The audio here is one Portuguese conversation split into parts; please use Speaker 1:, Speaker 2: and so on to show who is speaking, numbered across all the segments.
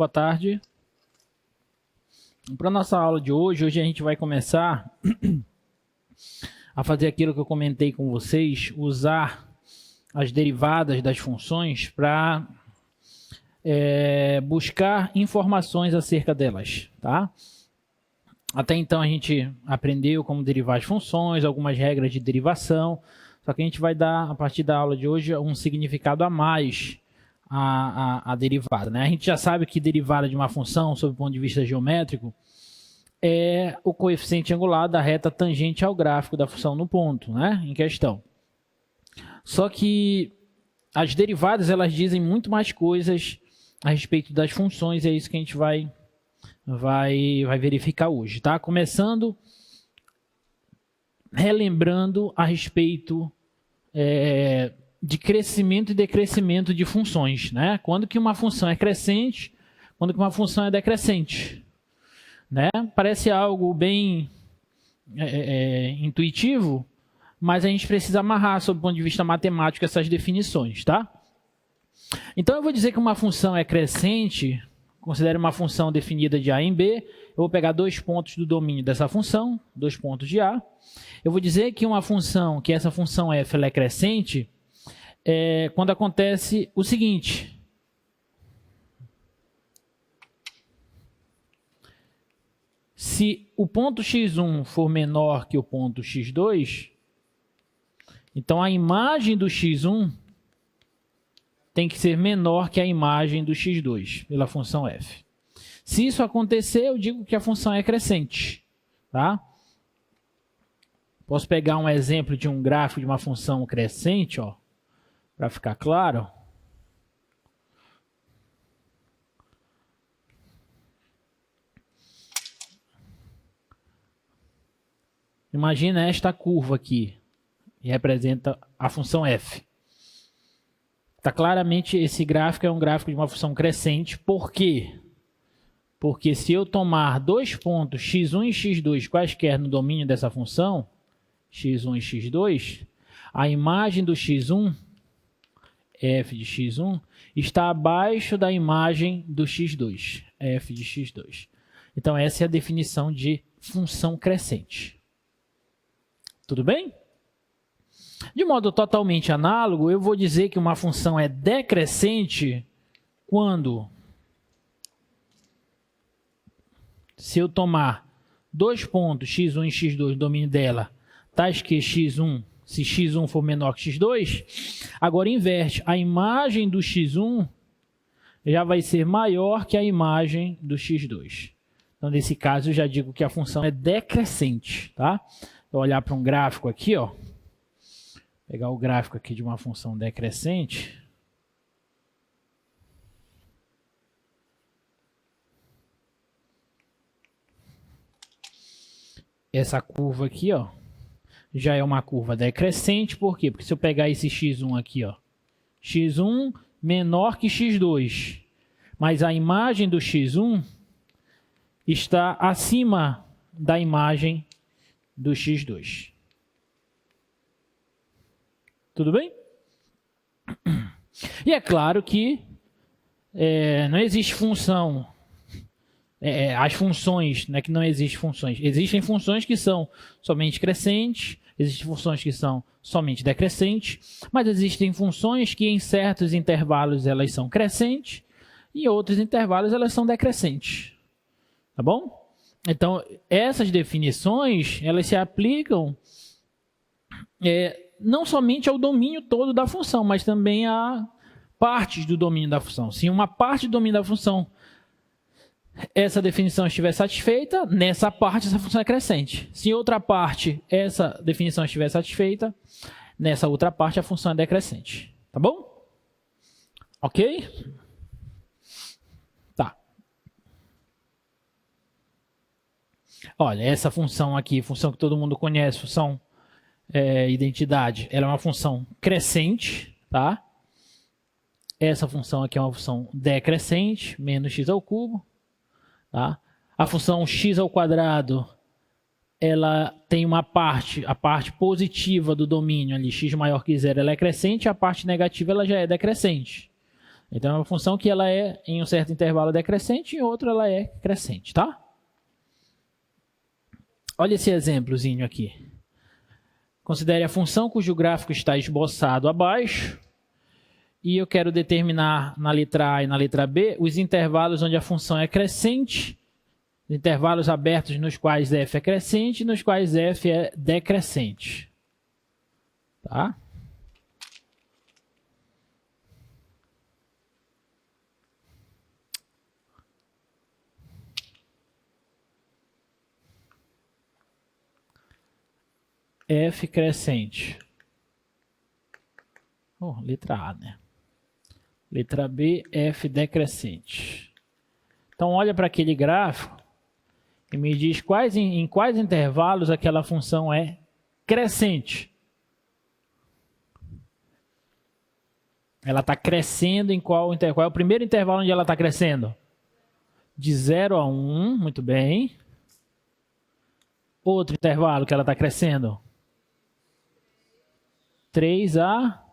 Speaker 1: boa tarde. Para a nossa aula de hoje, a gente vai começar a fazer aquilo que eu comentei com vocês, usar as derivadas das funções para buscar informações acerca delas, tá? Até então a gente aprendeu como derivar as funções, algumas regras de derivação, só que a gente vai dar, a partir da aula de hoje, um significado a mais à derivada, né? A gente já sabe que derivada de uma função, sob o ponto de vista geométrico, é o coeficiente angular da reta tangente ao gráfico da função no ponto, né, em questão. Só que as derivadas, elas dizem muito mais coisas a respeito das funções, e é isso que a gente vai verificar hoje, tá? Começando relembrando a respeito de crescimento e decrescimento de funções, né? Quando que uma função é crescente, quando que uma função é decrescente, né? Parece algo bem intuitivo, mas a gente precisa amarrar, sob o ponto de vista matemático, essas definições, tá? Então, eu vou dizer que uma função é crescente, considere uma função definida de A em B, eu vou pegar 2 pontos do domínio dessa função, 2 pontos de A. Eu vou dizer que uma função, que essa função f ela é crescente, quando acontece o seguinte. Se o ponto x1 for menor que o ponto x2, então a imagem do x1 tem que ser menor que a imagem do x2, pela função f. Se isso acontecer, eu digo que a função é crescente, tá? Posso pegar um exemplo de um gráfico de uma função crescente, ó, para ficar claro. Imagina esta curva aqui, que representa a função f. Tá, claramente esse gráfico é um gráfico de uma função crescente. Por quê? Porque se eu tomar 2 pontos x1 e x2 quaisquer no domínio dessa função, x1 e x2, a imagem do x1, f de x1, está abaixo da imagem do x2, f de x2. Então essa é a definição de função crescente. Tudo bem? De modo totalmente análogo, eu vou dizer que uma função é decrescente quando, se eu tomar 2 pontos x1 e x2 no domínio dela, tais que x1, se x1 for menor que x2, agora inverte, a imagem do x1 já vai ser maior que a imagem do x2. Então, nesse caso, eu já digo que a função é decrescente, tá? Vou olhar para um gráfico aqui, ó. Pegar o gráfico aqui de uma função decrescente. Essa curva aqui, ó, já é uma curva decrescente. Por quê? Porque se eu pegar esse x1 aqui, ó, x1 menor que x2, mas a imagem do x1 está acima da imagem do x2. Tudo bem? E é claro que não existe função, as funções, não é que não existem funções, existem funções que são somente crescentes, existem funções que são somente decrescentes, mas existem funções que em certos intervalos elas são crescentes e em outros intervalos elas são decrescentes. Tá bom? Então, essas definições, elas se aplicam não somente ao domínio todo da função, mas também a partes do domínio da função. Se uma parte do domínio da função, essa definição estiver satisfeita, nessa parte essa função é crescente. Se em outra parte essa definição estiver satisfeita, nessa outra parte a função é decrescente. Tá bom? Ok? Tá. Olha, essa função aqui, função que todo mundo conhece, função identidade, ela é uma função crescente, tá? Essa função aqui é uma função decrescente, menos x ao cubo, tá? A função x ao quadrado, ela tem uma parte, a parte positiva do domínio ali, x maior que zero, ela é crescente, a parte negativa ela já é decrescente. Então é uma função que ela é em um certo intervalo decrescente e em outro ela é crescente, tá? Olha esse exemplozinho aqui. Considere a função cujo gráfico está esboçado abaixo e eu quero determinar na letra A e na letra B os intervalos onde a função é crescente, intervalos abertos nos quais f é crescente e nos quais f é decrescente. Tá? F crescente. Letra A, né? Letra B, F decrescente. Então, olha para aquele gráfico e me diz em quais intervalos aquela função é crescente. Ela está crescendo em qual intervalo? Qual é o primeiro intervalo onde ela está crescendo? De 0 a 1, muito bem. Outro intervalo que ela está crescendo? 3 a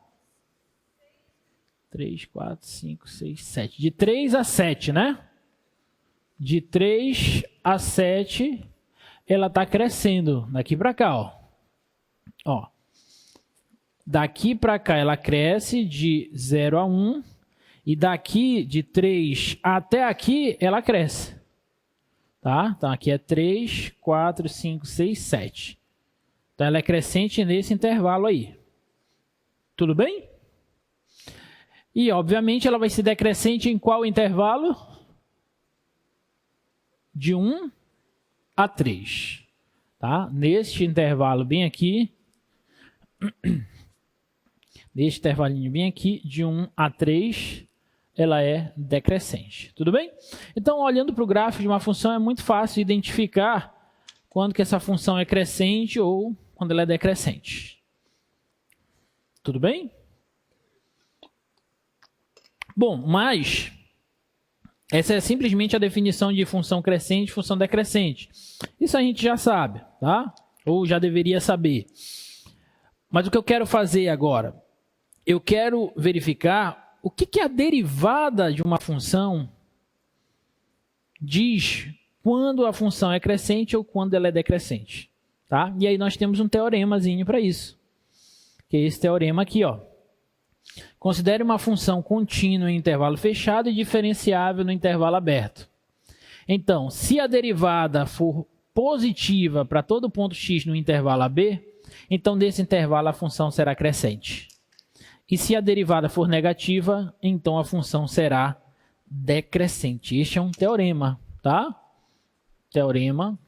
Speaker 1: 3, 4, 5, 6, 7. De 3 a 7, né? De 3 a 7, ela está crescendo. Daqui para cá, ó. Daqui para cá, ela cresce de 0 a 1. E daqui, de 3 até aqui, ela cresce. Tá? Então, aqui é 3, 4, 5, 6, 7. Então, ela é crescente nesse intervalo aí. Tudo bem? E, obviamente, ela vai ser decrescente em qual intervalo? De 1 a 3. Tá? Neste intervalo bem aqui, neste intervalinho bem aqui, de 1 a 3, ela é decrescente. Tudo bem? Então, olhando para o gráfico de uma função, é muito fácil identificar quando que essa função é crescente ou quando ela é decrescente. Tudo bem? Bom, mas essa é simplesmente a definição de função crescente e função decrescente. Isso a gente já sabe, tá? Ou já deveria saber. Mas o que eu quero fazer agora? Eu quero verificar o que a derivada de uma função diz quando a função é crescente ou quando ela é decrescente. Tá? E aí nós temos um teoremazinho para isso. Que é esse teorema aqui, ó. Considere uma função contínua em intervalo fechado e diferenciável no intervalo aberto. Então, se a derivada for positiva para todo ponto x no intervalo AB, então desse intervalo a função será crescente. E se a derivada for negativa, então a função será decrescente. Este é um teorema, tá? Teorema.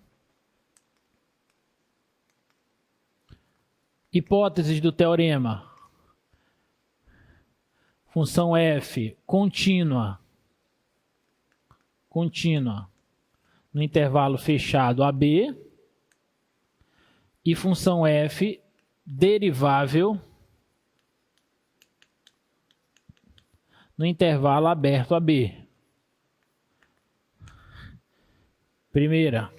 Speaker 1: Hipóteses do teorema. Função f contínua no intervalo fechado AB e função f derivável no intervalo aberto AB. Primeira,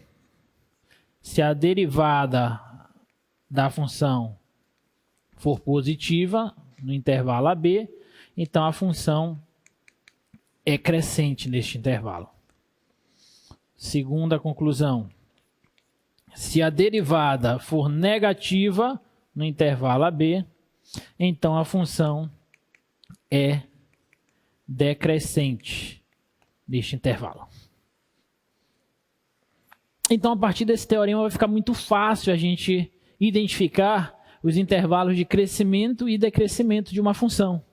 Speaker 1: se a derivada da função for positiva no intervalo AB, então a função é crescente neste intervalo. Segunda conclusão, se a derivada for negativa no intervalo AB, então a função é decrescente neste intervalo. Então, a partir desse teorema vai ficar muito fácil a gente identificar os intervalos de crescimento e decrescimento de uma função.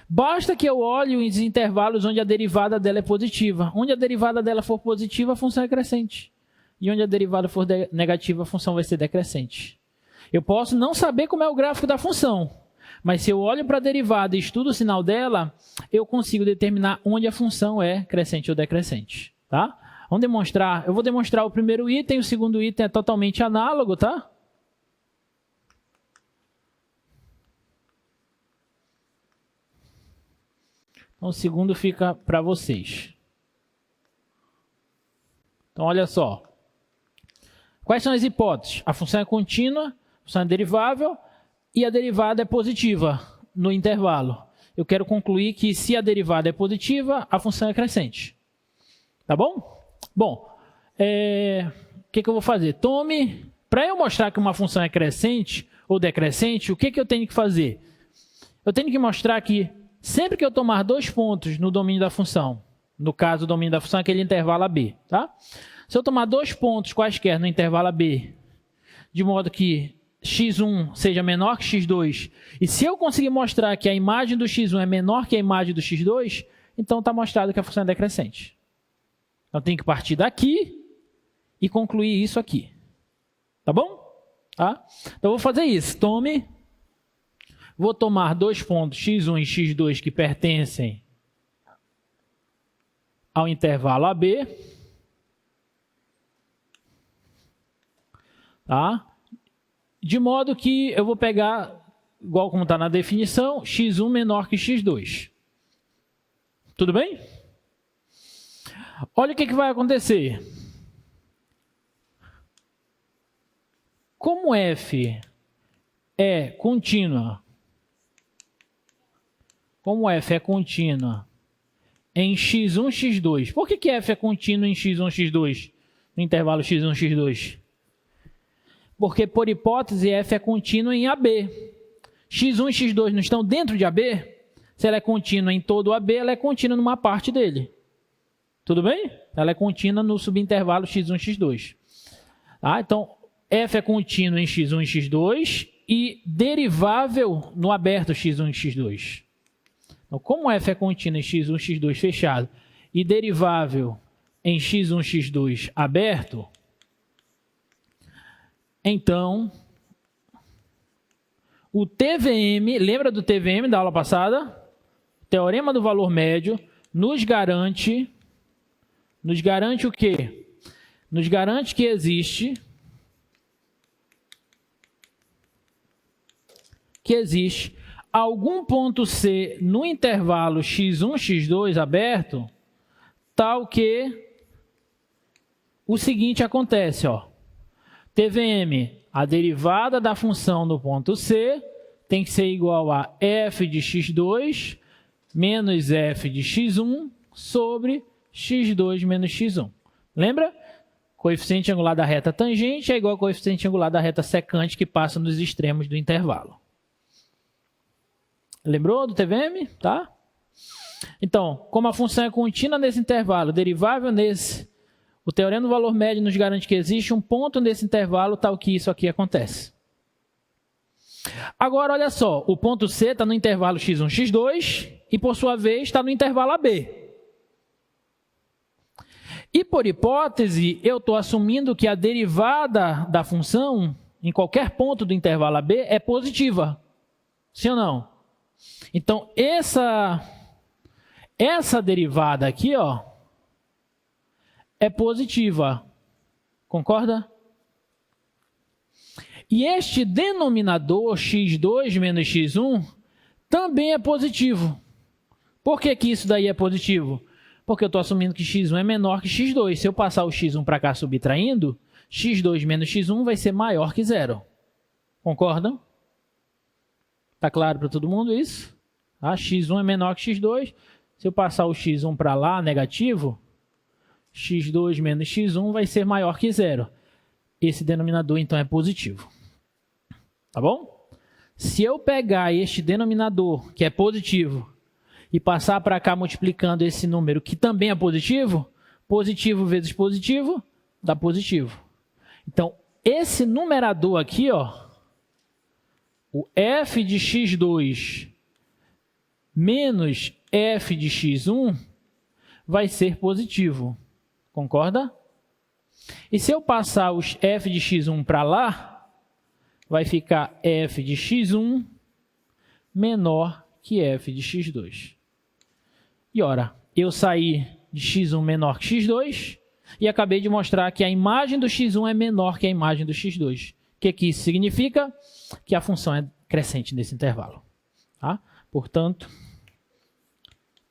Speaker 1: Basta que eu olhe os intervalos onde a derivada dela é positiva. Onde a derivada dela for positiva, a função é crescente. E onde a derivada for negativa, a função vai ser decrescente. Eu posso não saber como é o gráfico da função, mas se eu olho para a derivada e estudo o sinal dela, eu consigo determinar onde a função é crescente ou decrescente. Tá? Vamos demonstrar. Eu vou demonstrar o primeiro item, o segundo item é totalmente análogo, tá? Então, o segundo fica para vocês. Então, olha só. Quais são as hipóteses? A função é contínua, a função é derivável e a derivada é positiva no intervalo. eu quero concluir que se a derivada é positiva, a função é crescente. Tá bom? Bom, o que eu vou fazer? Para eu mostrar que uma função é crescente ou decrescente, o que eu tenho que fazer? Eu tenho que mostrar que sempre que eu tomar 2 pontos no domínio da função, no caso o domínio da função é aquele intervalo AB, tá? Se eu tomar 2 pontos quaisquer no intervalo AB, de modo que x1 seja menor que x2, e se eu conseguir mostrar que a imagem do x1 é menor que a imagem do x2, então está mostrado que a função é decrescente. Então tem que partir daqui e concluir isso aqui. Tá bom? Tá? Então eu vou fazer isso. Vou tomar 2 pontos x1 e x2 que pertencem ao intervalo AB. Tá? De modo que eu vou pegar, igual como está na definição, x1 menor que x2. Tudo bem? Olha o que vai acontecer. Como f é contínua, em x1, x2, por que f é contínua em x1, x2, no intervalo x1, x2? Porque, por hipótese, f é contínua em AB. x1 e x2 não estão dentro de AB? Se ela é contínua em todo o AB, ela é contínua numa parte dele. Tudo bem? Ela é contínua no subintervalo x1 e x2. Tá? Então, f é contínua em x1 e x2 e derivável no aberto x1 e x2. Então, como f é contínua em x1 e x2 fechado e derivável em x1 e x2 aberto, então, o TVM, lembra do TVM da aula passada? Teorema do valor médio nos garante o quê? Nos garante que existe algum ponto C no intervalo x1, x2 aberto, tal que o seguinte acontece, ó. TVM, a derivada da função no ponto C tem que ser igual a f de x2 menos f de x1 sobre x2 menos x1. Lembra? Coeficiente angular da reta tangente é igual ao coeficiente angular da reta secante que passa nos extremos do intervalo. Lembrou do TVM? Tá? Então, como a função é contínua nesse intervalo, derivável nesse, o teorema do valor médio nos garante que existe um ponto nesse intervalo tal que isso aqui acontece. Agora, olha só, o ponto C está no intervalo x1, x2 e, por sua vez, está no intervalo AB. E, por hipótese, eu estou assumindo que a derivada da função em qualquer ponto do intervalo AB é positiva. Sim ou não? Então, essa derivada aqui, ó, é positiva. Concorda? E este denominador, x2 menos x1, também é positivo. Por que isso daí é positivo? Porque eu estou assumindo que x1 é menor que x2. Se eu passar o x1 para cá subtraindo, x2 menos x1 vai ser maior que zero. Concordam? Está claro para todo mundo isso? Tá? X1 é menor que x2. Se eu passar o x1 para lá, negativo, x2 menos x1 vai ser maior que zero. Esse denominador, então, é positivo. Tá bom? Se eu pegar este denominador, que é positivo, e passar para cá multiplicando esse número, que também é positivo, positivo vezes positivo, dá positivo. Então, esse numerador aqui, ó, o f de x2 menos f de x1 vai ser positivo. Concorda? E se eu passar os f de x1 para lá, vai ficar f de x1 menor que f de x2. E ora, eu saí de x1 menor que x2 e acabei de mostrar que a imagem do x1 é menor que a imagem do x2. O que isso significa? Que a função é crescente nesse intervalo. Tá? Portanto,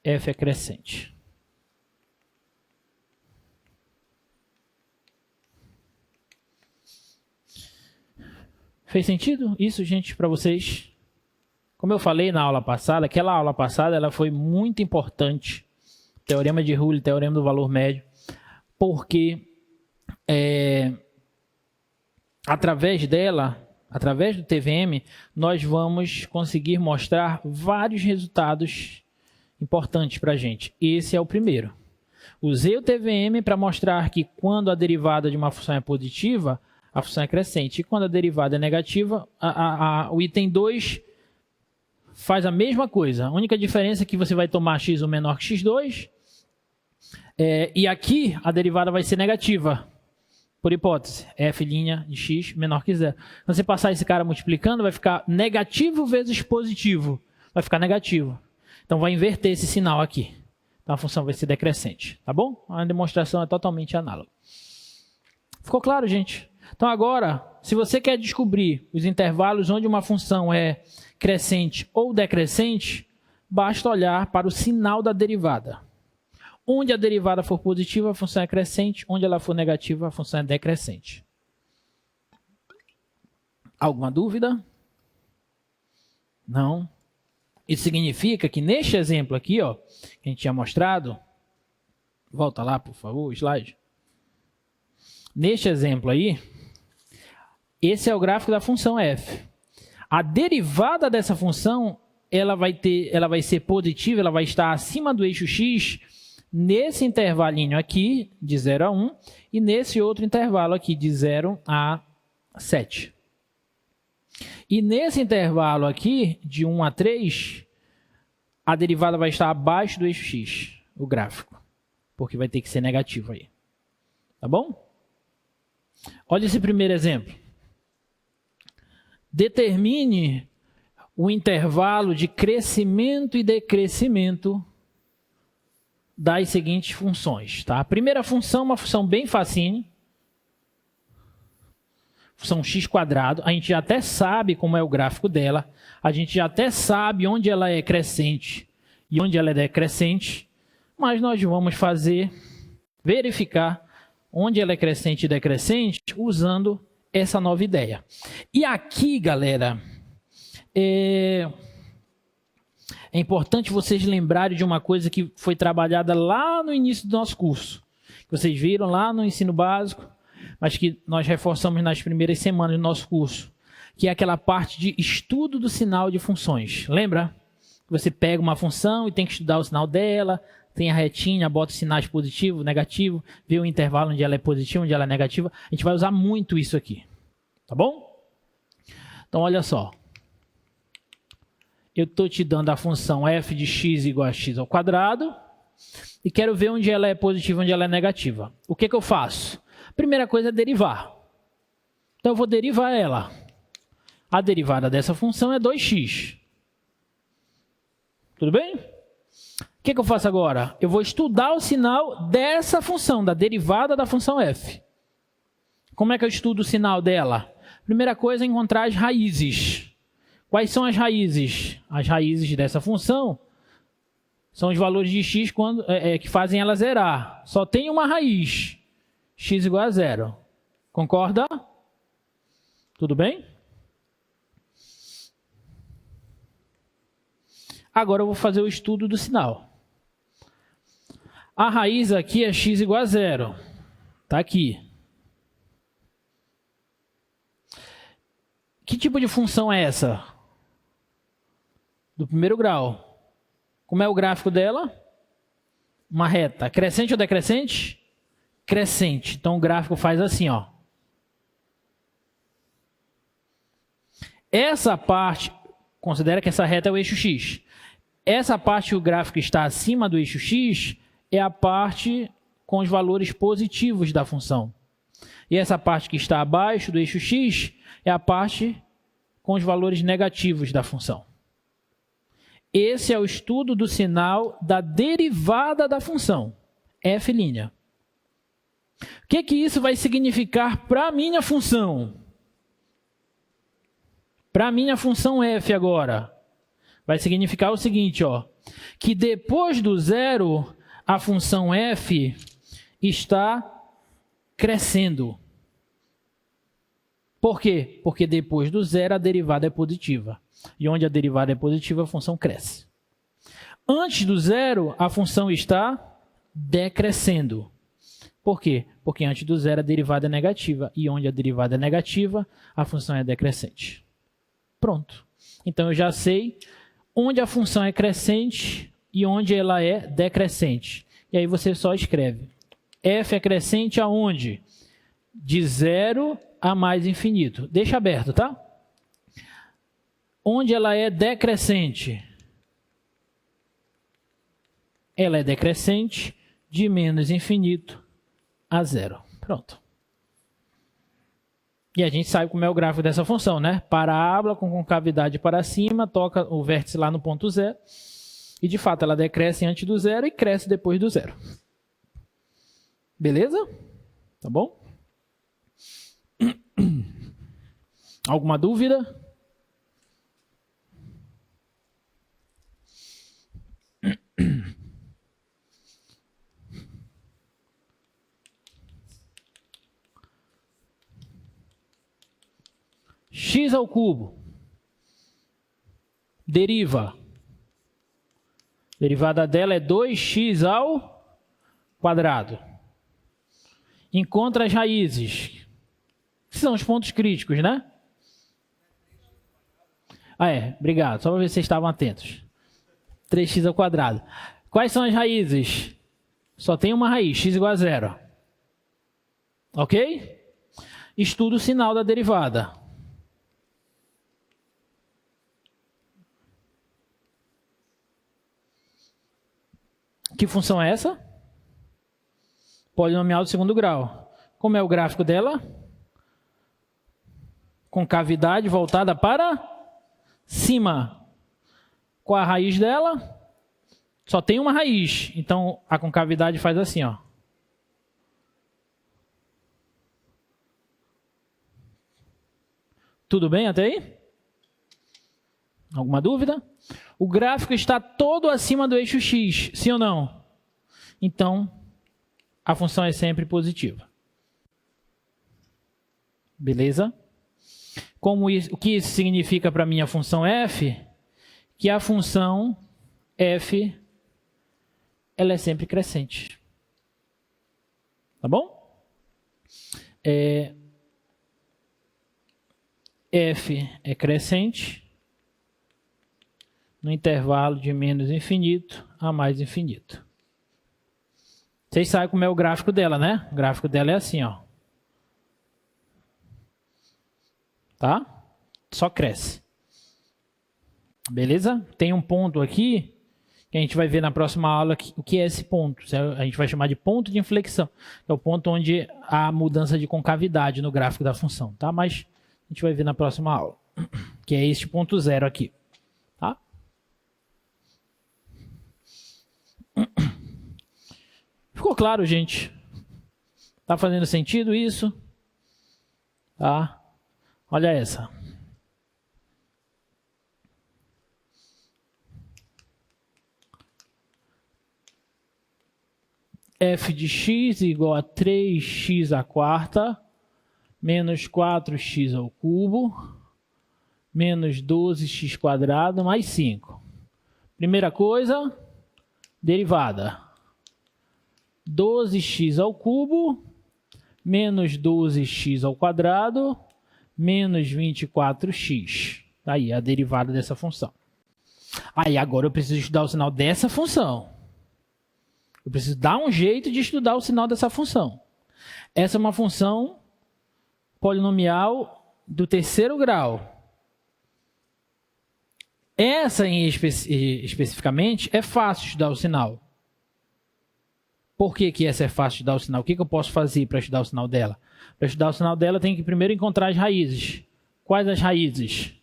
Speaker 1: f é crescente. Fez sentido isso, gente, para vocês? Como eu falei na aula passada, aquela aula passada ela foi muito importante, Teorema de Rule, Teorema do Valor Médio, porque através dela, através do TVM, nós vamos conseguir mostrar vários resultados importantes para a gente. Esse é o primeiro. Usei o TVM para mostrar que quando a derivada de uma função é positiva, a função é crescente. E quando a derivada é negativa, o item 2 faz a mesma coisa. A única diferença é que você vai tomar x1 menor que x2. E aqui a derivada vai ser negativa. Por hipótese, f' de x menor que zero. Quando você passar esse cara multiplicando, vai ficar negativo vezes positivo. Vai ficar negativo. Então vai inverter esse sinal aqui. Então a função vai ser decrescente. Tá bom? A demonstração é totalmente análoga. Ficou claro, gente? Então agora, se você quer descobrir os intervalos onde uma função é crescente ou decrescente, basta olhar para o sinal da derivada. Onde a derivada for positiva, a função é crescente. Onde ela for negativa, a função é decrescente. Alguma dúvida? Não? Isso significa que neste exemplo aqui, ó, que a gente tinha mostrado, volta lá, por favor, o slide. Neste exemplo aí, esse é o gráfico da função f. A derivada dessa função, ela vai ser positiva, ela vai estar acima do eixo x nesse intervalinho aqui, de 0 a 1, e nesse outro intervalo aqui, de 0 a 7. E nesse intervalo aqui, de 1 a 3, a derivada vai estar abaixo do eixo x, o gráfico, porque vai ter que ser negativo aí. Tá bom? Olha esse primeiro exemplo. Determine o intervalo de crescimento e decrescimento das seguintes funções. Tá? A primeira função é uma função bem facinho. Função x². A gente já até sabe como é o gráfico dela. A gente já até sabe onde ela é crescente e onde ela é decrescente. Mas nós vamos verificar onde ela é crescente e decrescente usando essa nova ideia. E aqui, galera, é importante vocês lembrarem de uma coisa que foi trabalhada lá no início do nosso curso. Que vocês viram lá no ensino básico, mas que nós reforçamos nas primeiras semanas do nosso curso. Que é aquela parte de estudo do sinal de funções. Lembra? Você pega uma função e tem que estudar o sinal dela, tem a retinha, bota os sinais positivo, negativo, vê o intervalo onde ela é positiva, onde ela é negativa. A gente vai usar muito isso aqui. Tá bom? Então, olha só. Eu estou te dando a função f de x igual a x² e quero ver onde ela é positiva e onde ela é negativa. O que eu faço? Primeira coisa é derivar. Então, eu vou derivar ela. A derivada dessa função é 2x. Tudo bem? O que eu faço agora? Eu vou estudar o sinal dessa função, da derivada da função f. Como é que eu estudo o sinal dela? Primeira coisa é encontrar as raízes. Quais são as raízes? As raízes dessa função são os valores de x que fazem ela zerar. Só tem uma raiz, x igual a 0. Concorda? Tudo bem? Agora eu vou fazer o estudo do sinal. A raiz aqui é x igual a 0. Está aqui. Que tipo de função é essa? Do primeiro grau. Como é o gráfico dela? Uma reta. Crescente ou decrescente? Crescente. Então o gráfico faz assim, ó. Essa parte, considera que essa reta é o eixo x. Essa parte que o gráfico está acima do eixo x é a parte com os valores positivos da função. E essa parte que está abaixo do eixo x é a parte com os valores negativos da função. Esse é o estudo do sinal da derivada da função, f'. O que isso vai significar para a minha função? Para a minha função f agora, vai significar o seguinte, ó, que depois do zero, a função f está crescendo. Por quê? Porque depois do zero a derivada é positiva. E onde a derivada é positiva, a função cresce. Antes do zero, a função está decrescendo. Por quê? Porque antes do zero a derivada é negativa. E onde a derivada é negativa, a função é decrescente. Pronto. Então eu já sei onde a função é crescente e onde ela é decrescente. E aí você só escreve. F é crescente aonde? De zero a mais infinito. Deixa aberto, tá? Onde ela é decrescente? Ela é decrescente de menos infinito a zero. Pronto. E a gente sabe como é o gráfico dessa função, né? Parábola com concavidade para cima, toca o vértice lá no ponto zero. E, de fato, ela decresce antes do zero e cresce depois do zero. Beleza? Tá bom? Alguma dúvida? X ao cubo. Deriva. Derivada dela é 2x ao quadrado. Encontra as raízes. Que são os pontos críticos, né? Ah, é. Obrigado. Só para ver se vocês estavam atentos. 3x ao quadrado. Quais são as raízes? Só tem uma raiz. X igual a zero. Ok? Estuda o sinal da derivada. Que função é essa? Polinomial do segundo grau. Como é o gráfico dela? Concavidade voltada para cima. Qual a raiz dela? Só tem uma raiz. Então, a concavidade faz assim, ó. Tudo bem até aí? Alguma dúvida? O gráfico está todo acima do eixo x, sim ou não? Então, a função é sempre positiva. Beleza? O que isso significa para a minha função f? Que a função f ela é sempre crescente. Tá bom? F é crescente no intervalo de menos infinito a mais infinito. Vocês sabem como é o gráfico dela, né? O gráfico dela é assim, ó. Tá? Só cresce. Beleza? Tem um ponto aqui que a gente vai ver na próxima aula o que é esse ponto. A gente vai chamar de ponto de inflexão. É o ponto onde há mudança de concavidade no gráfico da função, tá? Mas a gente vai ver na próxima aula, que é este ponto zero aqui. Tá? Ficou claro, gente? Tá fazendo sentido isso? Tá? Olha essa. F de x igual a 3x à quarta, menos 4x ao cubo, menos 12x quadrado, mais 5. Primeira coisa, derivada. 12x ao cubo, menos 12x ao quadrado, menos 24x. Aí, a derivada dessa função. Aí, agora eu preciso estudar o sinal dessa função. Eu preciso dar um jeito de estudar o sinal dessa função. Essa é uma função polinomial do terceiro grau. Essa, especificamente, é fácil de estudar o sinal. Por que essa é fácil de estudar o sinal? O que eu posso fazer para estudar o sinal dela? Para estudar o sinal dela, eu tenho que primeiro encontrar as raízes. Quais as raízes?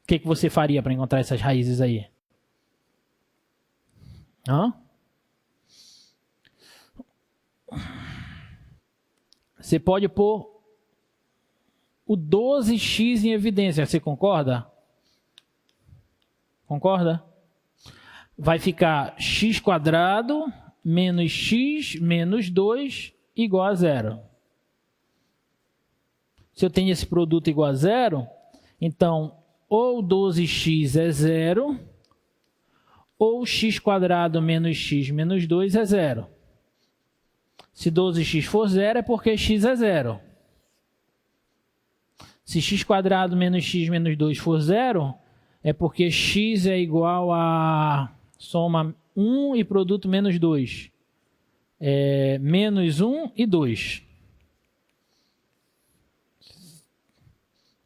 Speaker 1: O que você faria para encontrar essas raízes aí? Hã? Você pode pôr o 12x em evidência. Você concorda? Concorda? Vai ficar x quadrado menos x menos 2 igual a zero. se eu tenho esse produto igual a zero, então ou 12x é zero, ou x² menos x menos 2 é zero. Se 12x for zero, é porque x é zero. Se x² menos x menos 2 for zero, é porque x é igual a soma 1 e produto menos 2. É menos 1 e 2.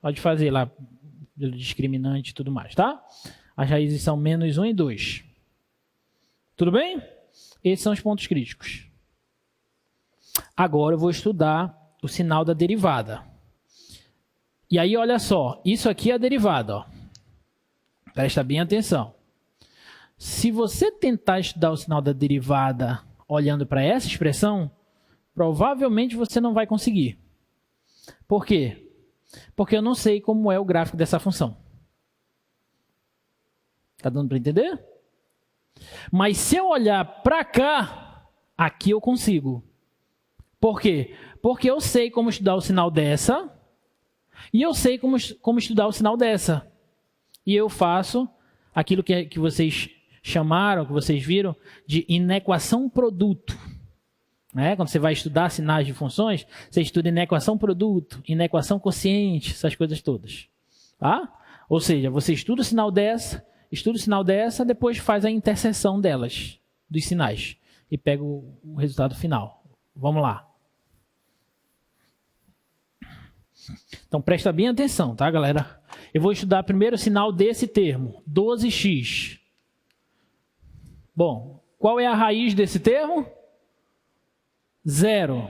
Speaker 1: Pode fazer lá, pelo discriminante e tudo mais, tá? As raízes são menos 1 e 2. Tudo bem? Esses são os pontos críticos. Agora eu vou estudar o sinal da derivada. E aí, olha só, isso aqui é a derivada, ó. Presta bem atenção. Se você tentar estudar o sinal da derivada olhando para essa expressão, provavelmente você não vai conseguir. Por quê? Porque eu não sei como é o gráfico dessa função. Está dando para entender? Mas se eu olhar para cá, aqui eu consigo. Por quê? Porque eu sei como estudar o sinal dessa e eu sei como estudar o sinal dessa. E eu faço aquilo que vocês chamaram, que vocês viram, de inequação produto. Quando você vai estudar sinais de funções, você estuda inequação produto, inequação quociente, essas coisas todas. Tá? Ou seja, você estuda o sinal dessa, depois faz a interseção delas, dos sinais, e pega o resultado final. Vamos lá. Então, presta bem atenção, tá, galera? Eu vou estudar primeiro o sinal desse termo, 12x. Bom, qual é a raiz desse termo? Zero.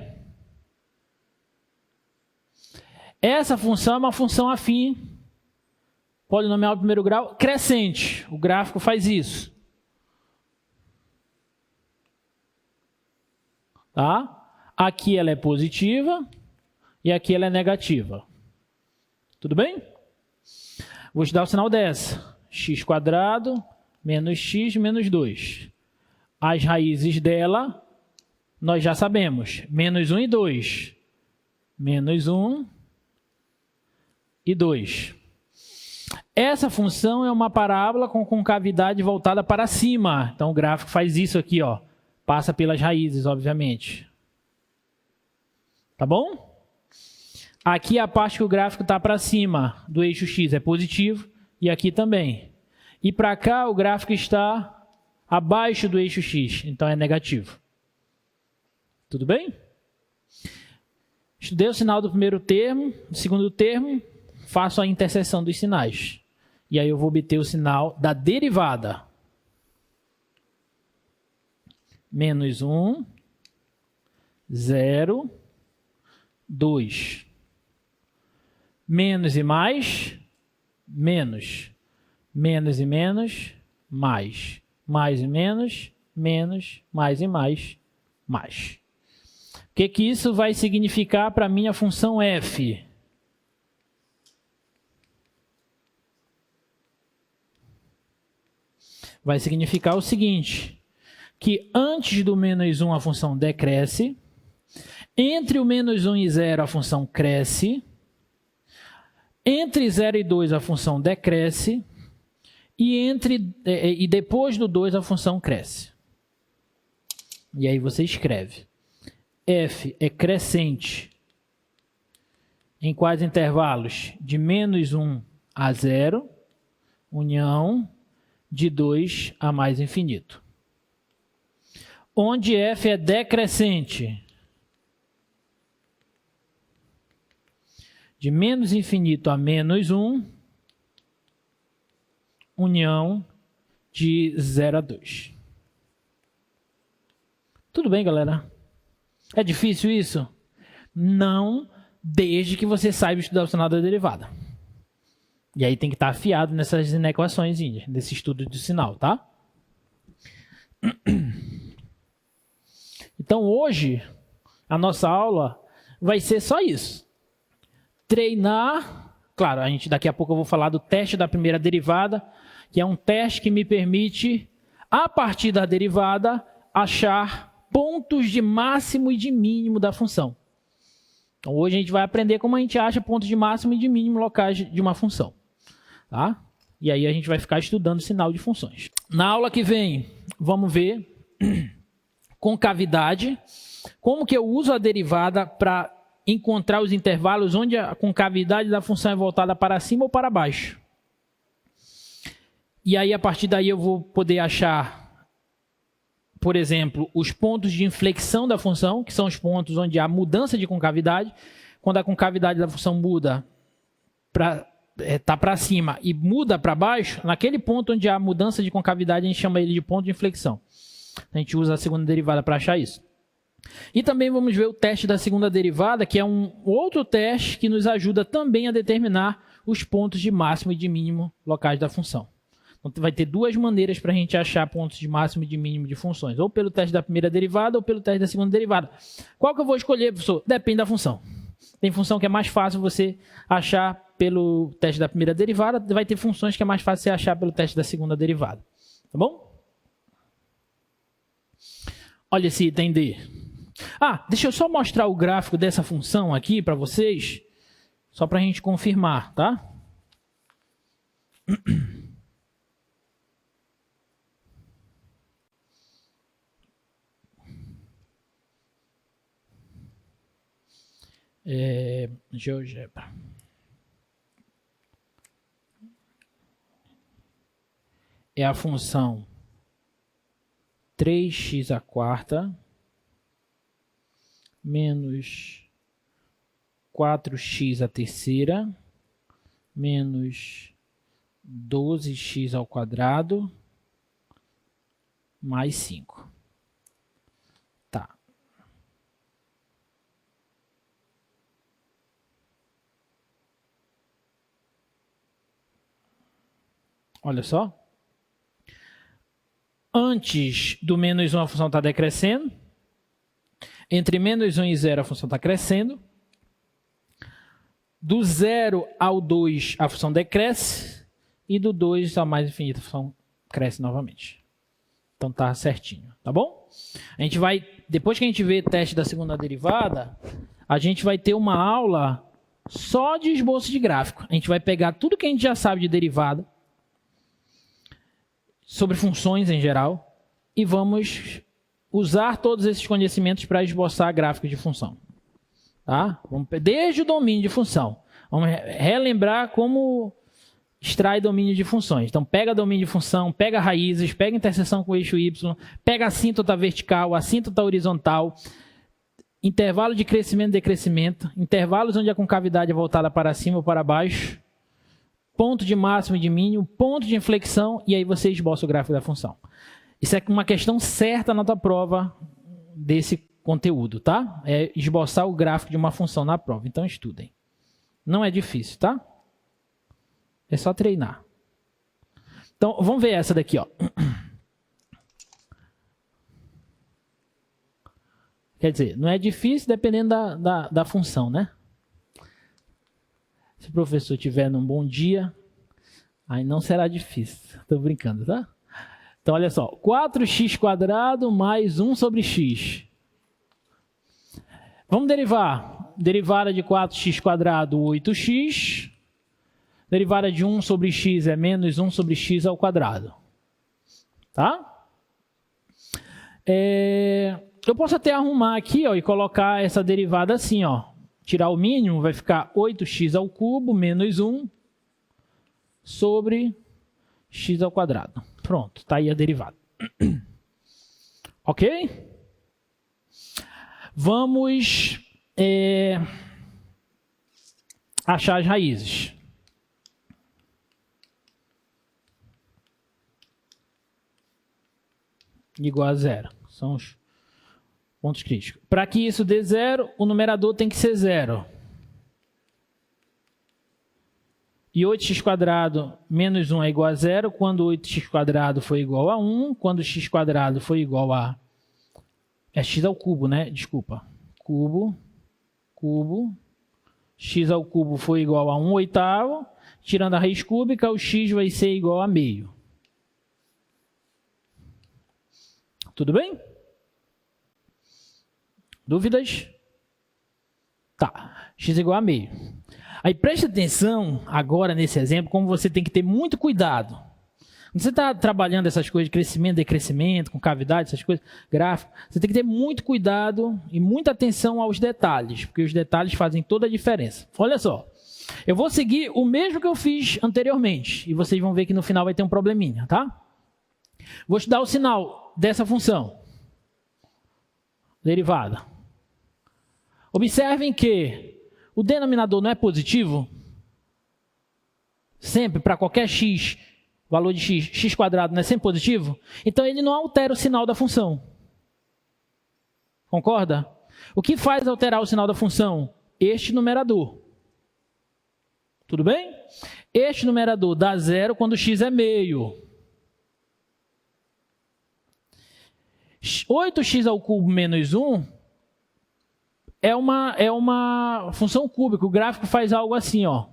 Speaker 1: Essa função é uma função afim, polinomial de primeiro grau, crescente. O gráfico faz isso. Tá? Aqui ela é positiva e aqui ela é negativa. Tudo bem? Vou estudar o sinal dessa. x² menos x menos 2. As raízes dela, nós já sabemos. Menos 1 e 2. Menos 1 e 2. Essa função é uma parábola com concavidade voltada para cima. Então o gráfico faz isso aqui, ó. Passa pelas raízes, obviamente. Tá bom? Aqui a parte que o gráfico está para cima do eixo x é positivo e aqui também. E para cá o gráfico está abaixo do eixo x, então é negativo. Tudo bem? Estudei o sinal do primeiro termo, do segundo termo, faço a interseção dos sinais. E aí eu vou obter o sinal da derivada. Menos 1, 0, 2. Menos e mais, menos. Menos e menos, mais. Mais e menos, menos. Mais e mais, mais. O que isso vai significar para a minha função f? Vai significar o seguinte, que antes do menos 1 a função decresce, entre o menos 1 e 0 a função cresce, entre 0 e 2 a função decresce, e depois do 2 a função cresce. E aí você escreve. F é crescente em quais intervalos? De menos 1 a 0, união de 2 a mais infinito. Onde F é decrescente? De menos infinito a menos 1, união de 0 a 2. Tudo bem, galera? É difícil isso? Não, desde que você saiba estudar o sinal da derivada. E aí tem que estar afiado nessas inequações, desse estudo de sinal, tá? Então hoje, a nossa aula vai ser só isso. Treinar, claro, daqui a pouco eu vou falar do teste da primeira derivada, que é um teste que me permite, a partir da derivada, achar pontos de máximo e de mínimo da função. Então, hoje a gente vai aprender como a gente acha pontos de máximo e de mínimo locais de uma função. Tá? E aí a gente vai ficar estudando sinal de funções. Na aula que vem, vamos ver concavidade. Como que eu uso a derivada para encontrar os intervalos onde a concavidade da função é voltada para cima ou para baixo. E aí, a partir daí, eu vou poder achar, por exemplo, os pontos de inflexão da função, que são os pontos onde há mudança de concavidade. Quando a concavidade da função muda está para cima e muda para baixo, naquele ponto onde há mudança de concavidade, a gente chama ele de ponto de inflexão. A gente usa a segunda derivada para achar isso. E também vamos ver o teste da segunda derivada, que é um outro teste que nos ajuda também a determinar os pontos de máximo e de mínimo locais da função. Então, vai ter duas maneiras para a gente achar pontos de máximo e de mínimo de funções. Ou pelo teste da primeira derivada ou pelo teste da segunda derivada. Qual que eu vou escolher, professor? Depende da função. Tem função que é mais fácil você achar pelo teste da primeira derivada. Vai ter funções que é mais fácil você achar pelo teste da segunda derivada. Tá bom? Olha esse item D. Deixa eu só mostrar o gráfico dessa função aqui para vocês. Só para a gente confirmar, tá? GeoGebra. É a função 3x² menos 4x³ menos 12x² mais 5. Tá. Olha só. Antes do menos 1 a função está decrescendo. Entre menos 1 e 0 a função está crescendo. Do 0 ao 2 a função decresce. E do 2 ao mais infinito a função cresce novamente. Então tá certinho, tá bom? A gente vai, depois que a gente vê teste da segunda derivada, a gente vai ter uma aula só de esboço de gráfico. A gente vai pegar tudo que a gente já sabe de derivada, sobre funções em geral, e vamos usar todos esses conhecimentos para esboçar gráficos de função. Tá? Desde o domínio de função. Vamos relembrar como extrai domínio de funções. Então, pega domínio de função, pega raízes, pega interseção com o eixo Y, pega assíntota vertical, assíntota horizontal, intervalo de crescimento e decrescimento, intervalos onde a concavidade é voltada para cima ou para baixo, ponto de máximo e de mínimo, ponto de inflexão, e aí você esboça o gráfico da função. Isso é uma questão certa na tua prova desse conteúdo, tá? É esboçar o gráfico de uma função na prova. Então, estudem. Não é difícil, tá? É só treinar. Então, vamos ver essa daqui, ó. Quer dizer, não é difícil dependendo da função, né? Se o professor tiver num bom dia, aí não será difícil. Estou brincando, tá? Então, olha só. 4x² mais 1 sobre x. Vamos derivar. Derivada de 4x², 8x. Derivada de 1 sobre x é menos 1 sobre x ao quadrado. Tá? Eu posso até arrumar aqui, ó, e colocar essa derivada assim, ó. Tirar o mínimo, vai ficar 8x³ menos 1 sobre x ao quadrado. Pronto, está aí a derivada. Ok? Vamos achar as raízes. Igual a zero. São os pontos críticos. Para que isso dê zero, o numerador tem que ser zero. E 8x² menos 1 é igual a zero quando 8x² for igual a 1, quando x² for igual a... É x ao cubo, né? Desculpa. Cubo. X ao cubo for igual a 1/8. Tirando a raiz cúbica, o x vai ser igual a meio. Tudo bem? Dúvidas? Tá, x igual a meio. Aí preste atenção agora nesse exemplo, como você tem que ter muito cuidado. Quando você está trabalhando essas coisas de crescimento, decrescimento, com cavidade, essas coisas, gráfico, você tem que ter muito cuidado e muita atenção aos detalhes, porque os detalhes fazem toda a diferença. Olha só, eu vou seguir o mesmo que eu fiz anteriormente, e vocês vão ver que no final vai ter um probleminha, tá? Vou estudar o sinal dessa função. Derivada. Observem que o denominador não é positivo. Sempre, para qualquer x, valor de x, x quadrado não é sempre positivo. Então, ele não altera o sinal da função. Concorda? O que faz alterar o sinal da função? Este numerador. Tudo bem? Este numerador dá zero quando x é meio. 8x ao cubo menos 1 é uma função cúbica. O gráfico faz algo assim, ó.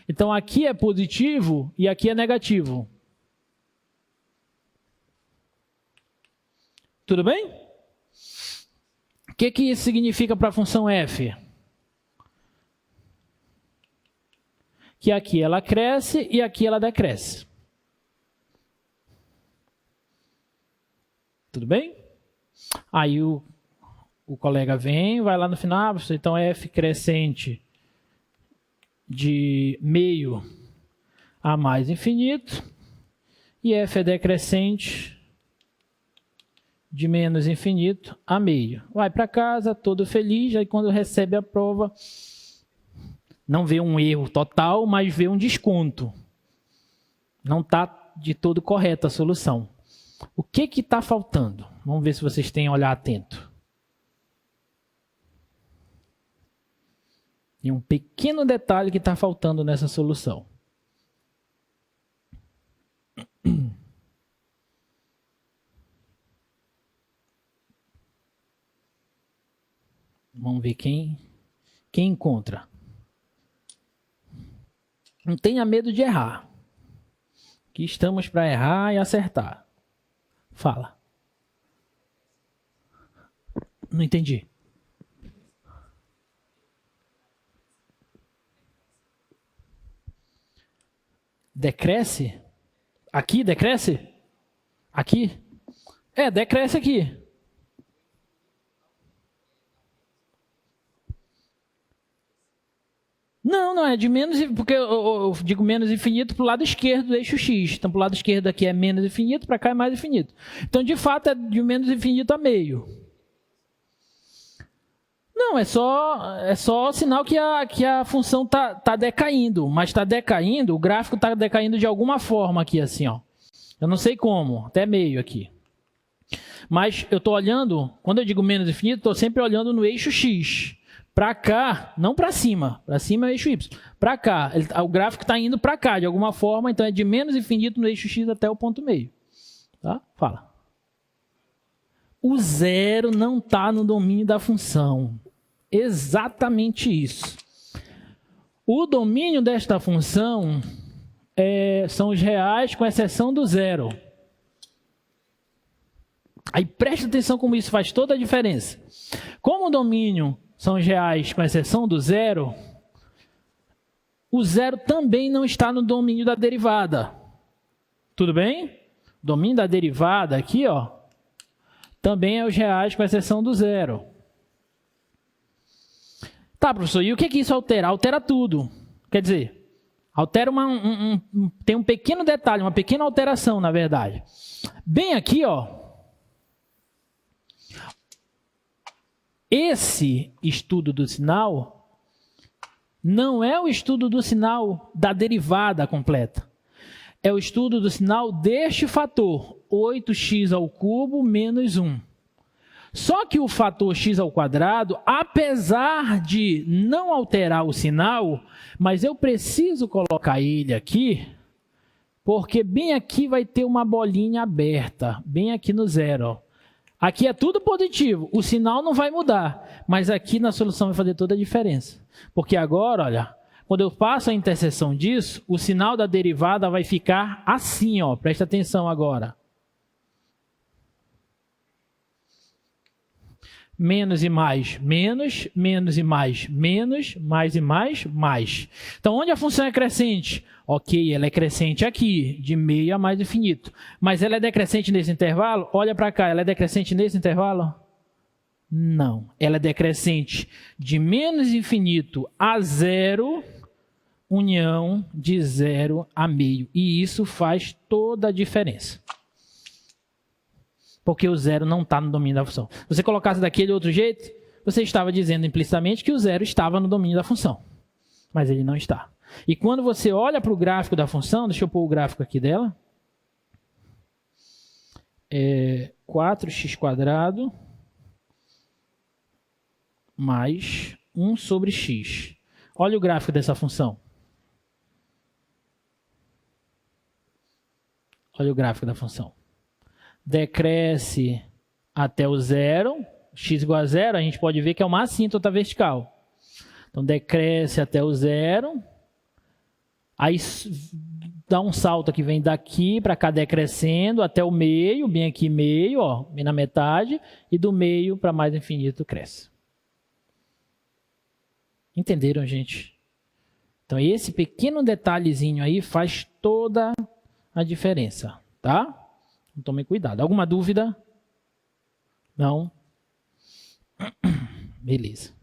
Speaker 1: Então, aqui é positivo e aqui é negativo. Tudo bem? O que isso significa para a função f? Que aqui ela cresce e aqui ela decresce. Tudo bem? Aí o colega vem, vai lá no final, então f crescente de meio a mais infinito e f é decrescente de menos infinito a meio. Vai para casa todo feliz, aí quando recebe a prova, não vê um erro total, mas vê um desconto. Não está de todo correta a solução. O que está faltando? Vamos ver se vocês têm olhar atento. E um pequeno detalhe que está faltando nessa solução. Vamos ver quem encontra. Não tenha medo de errar. Aqui estamos para errar e acertar. Fala. Não entendi. Decresce? Aqui decresce? Aqui? É, decresce aqui. Não é de menos, porque eu digo menos infinito para o lado esquerdo do eixo x. Então, para o lado esquerdo aqui é menos infinito, para cá é mais infinito. Então, de fato, é de menos infinito a meio. Não, é só sinal que a função tá decaindo. Mas está decaindo, o gráfico está decaindo de alguma forma aqui, assim, ó. Eu não sei como, até meio aqui. Mas eu estou olhando, quando eu digo menos infinito, estou sempre olhando no eixo x. Para cá, não para cima. Para cima é o eixo y. Para cá, o gráfico está indo para cá de alguma forma, então é de menos infinito no eixo x até o ponto meio. Tá? Fala. O zero não está no domínio da função. Exatamente isso. O domínio desta função são os reais com exceção do zero. Aí presta atenção como isso faz toda a diferença. Como o domínio são os reais com exceção do zero, o zero também não está no domínio da derivada. Tudo bem? O domínio da derivada aqui, ó, também é os reais com exceção do zero. Tá, professor, e o que isso altera? Altera tudo. Quer dizer, altera tem um pequeno detalhe, uma pequena alteração, na verdade. Bem aqui, ó, esse estudo do sinal não é o estudo do sinal da derivada completa. É o estudo do sinal deste fator, 8x ao cubo menos 1. Só que o fator x ao quadrado, apesar de não alterar o sinal, mas eu preciso colocar ele aqui, porque bem aqui vai ter uma bolinha aberta, bem aqui no zero, ó. Aqui é tudo positivo, o sinal não vai mudar, mas aqui na solução vai fazer toda a diferença. Porque agora, olha, quando eu passo a interseção disso, o sinal da derivada vai ficar assim, ó. Presta atenção agora. Menos e mais, menos, menos e mais, menos, mais e mais, mais. Então, onde a função é crescente? Ok, ela é crescente aqui, de meio a mais infinito. Mas ela é decrescente nesse intervalo? Olha para cá, ela é decrescente nesse intervalo? Não, ela é decrescente de menos infinito a zero, união de zero a meio. E isso faz toda a diferença. Porque o zero não está no domínio da função. Se você colocasse daquele outro jeito, você estava dizendo implicitamente que o zero estava no domínio da função. Mas ele não está. E quando você olha para o gráfico da função, deixa eu pôr o gráfico aqui dela. 4x² mais 1 sobre x. Olha o gráfico dessa função. Olha o gráfico da função. Decresce até o zero. X igual a zero, a gente pode ver que é uma assíntota vertical. Então, decresce até o zero. Aí, dá um salto que vem daqui para cá decrescendo até o meio, bem aqui meio, ó, bem na metade. E do meio para mais infinito cresce. Entenderam, gente? Então, esse pequeno detalhezinho aí faz toda a diferença, tá? Então, tome cuidado. Alguma dúvida? Não? Beleza.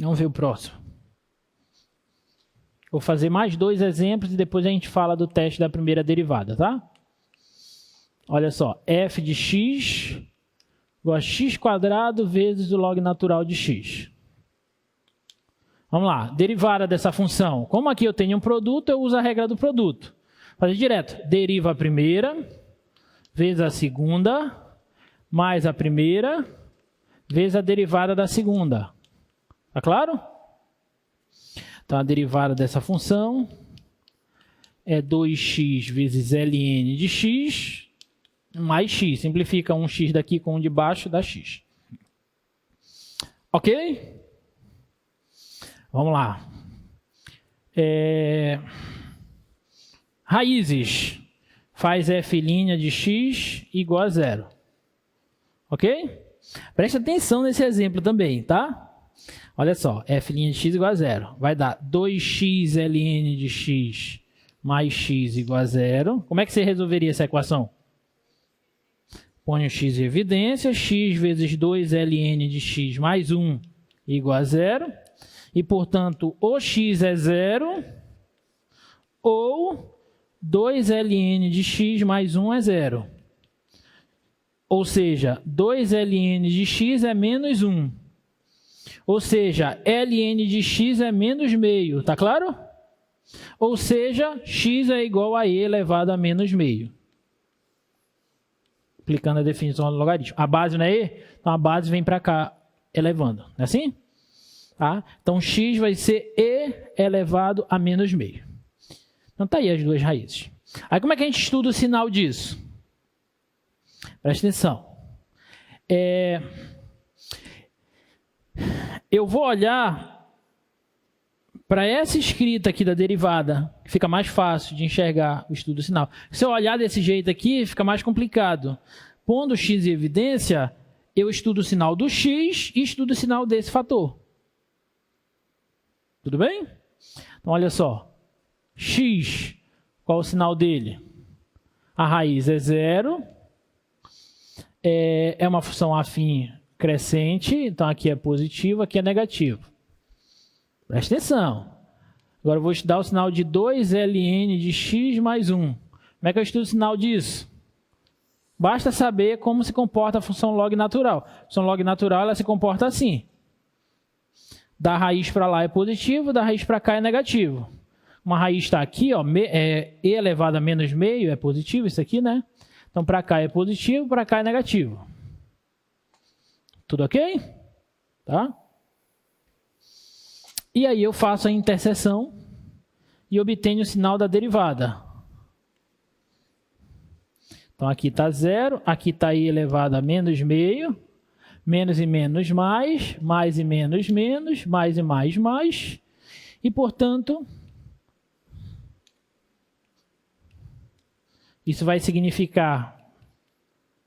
Speaker 1: Vamos ver o próximo. Vou fazer mais 2 exemplos e depois a gente fala do teste da primeira derivada, tá? Olha só, f de x igual a x² vezes o log natural de x. Vamos lá, derivada dessa função. Como aqui eu tenho um produto, eu uso a regra do produto. Vou fazer direto. Deriva a primeira vezes a segunda mais a primeira vezes a derivada da segunda. Tá claro? Então, a derivada dessa função é 2x vezes ln de x mais x. Simplifica um x daqui com um de baixo, dá x. Ok? Vamos lá. Raízes. Faz f' de x igual a zero. Ok? Preste atenção nesse exemplo também, tá? Olha só, f' de x igual a zero. Vai dar 2x ln de x mais x igual a zero. Como é que você resolveria essa equação? Põe o x em evidência. X vezes 2 ln de x mais 1 igual a zero. E, portanto, ou x é zero ou 2 ln de x mais 1 é zero. Ou seja, 2 ln de x é menos 1. Ou seja, ln de x é menos meio, tá claro? Ou seja, x é igual a e elevado a menos meio. Aplicando a definição do logaritmo. A base não é e? Então, a base vem para cá, elevando. Não é assim? Tá? Então, x vai ser e elevado a menos meio. Então, tá aí as duas raízes. Aí, como é que a gente estuda o sinal disso? Presta atenção. Eu vou olhar para essa escrita aqui da derivada, que fica mais fácil de enxergar o estudo do sinal. Se eu olhar desse jeito aqui, fica mais complicado. Pondo x em evidência, eu estudo o sinal do x e estudo o sinal desse fator. Tudo bem? Então, olha só. X, qual é o sinal dele? A raiz é zero. É uma função afim crescente, então aqui é positivo, aqui é negativo. Presta atenção. Agora eu vou estudar o sinal de 2 ln de x mais 1. Como é que eu estudo o sinal disso? Basta saber como se comporta a função log natural. A função log natural ela se comporta assim. Da raiz para lá é positivo, da raiz para cá é negativo. Uma raiz está aqui, ó, e elevado a menos meio é positivo, isso aqui, né? Então, para cá é positivo, para cá é negativo. Tudo ok? Tá? E aí eu faço a interseção e obtenho o sinal da derivada. Então, aqui está 0, aqui está i elevado a menos meio, menos e menos mais e menos menos, mais e mais. E, portanto, isso vai significar,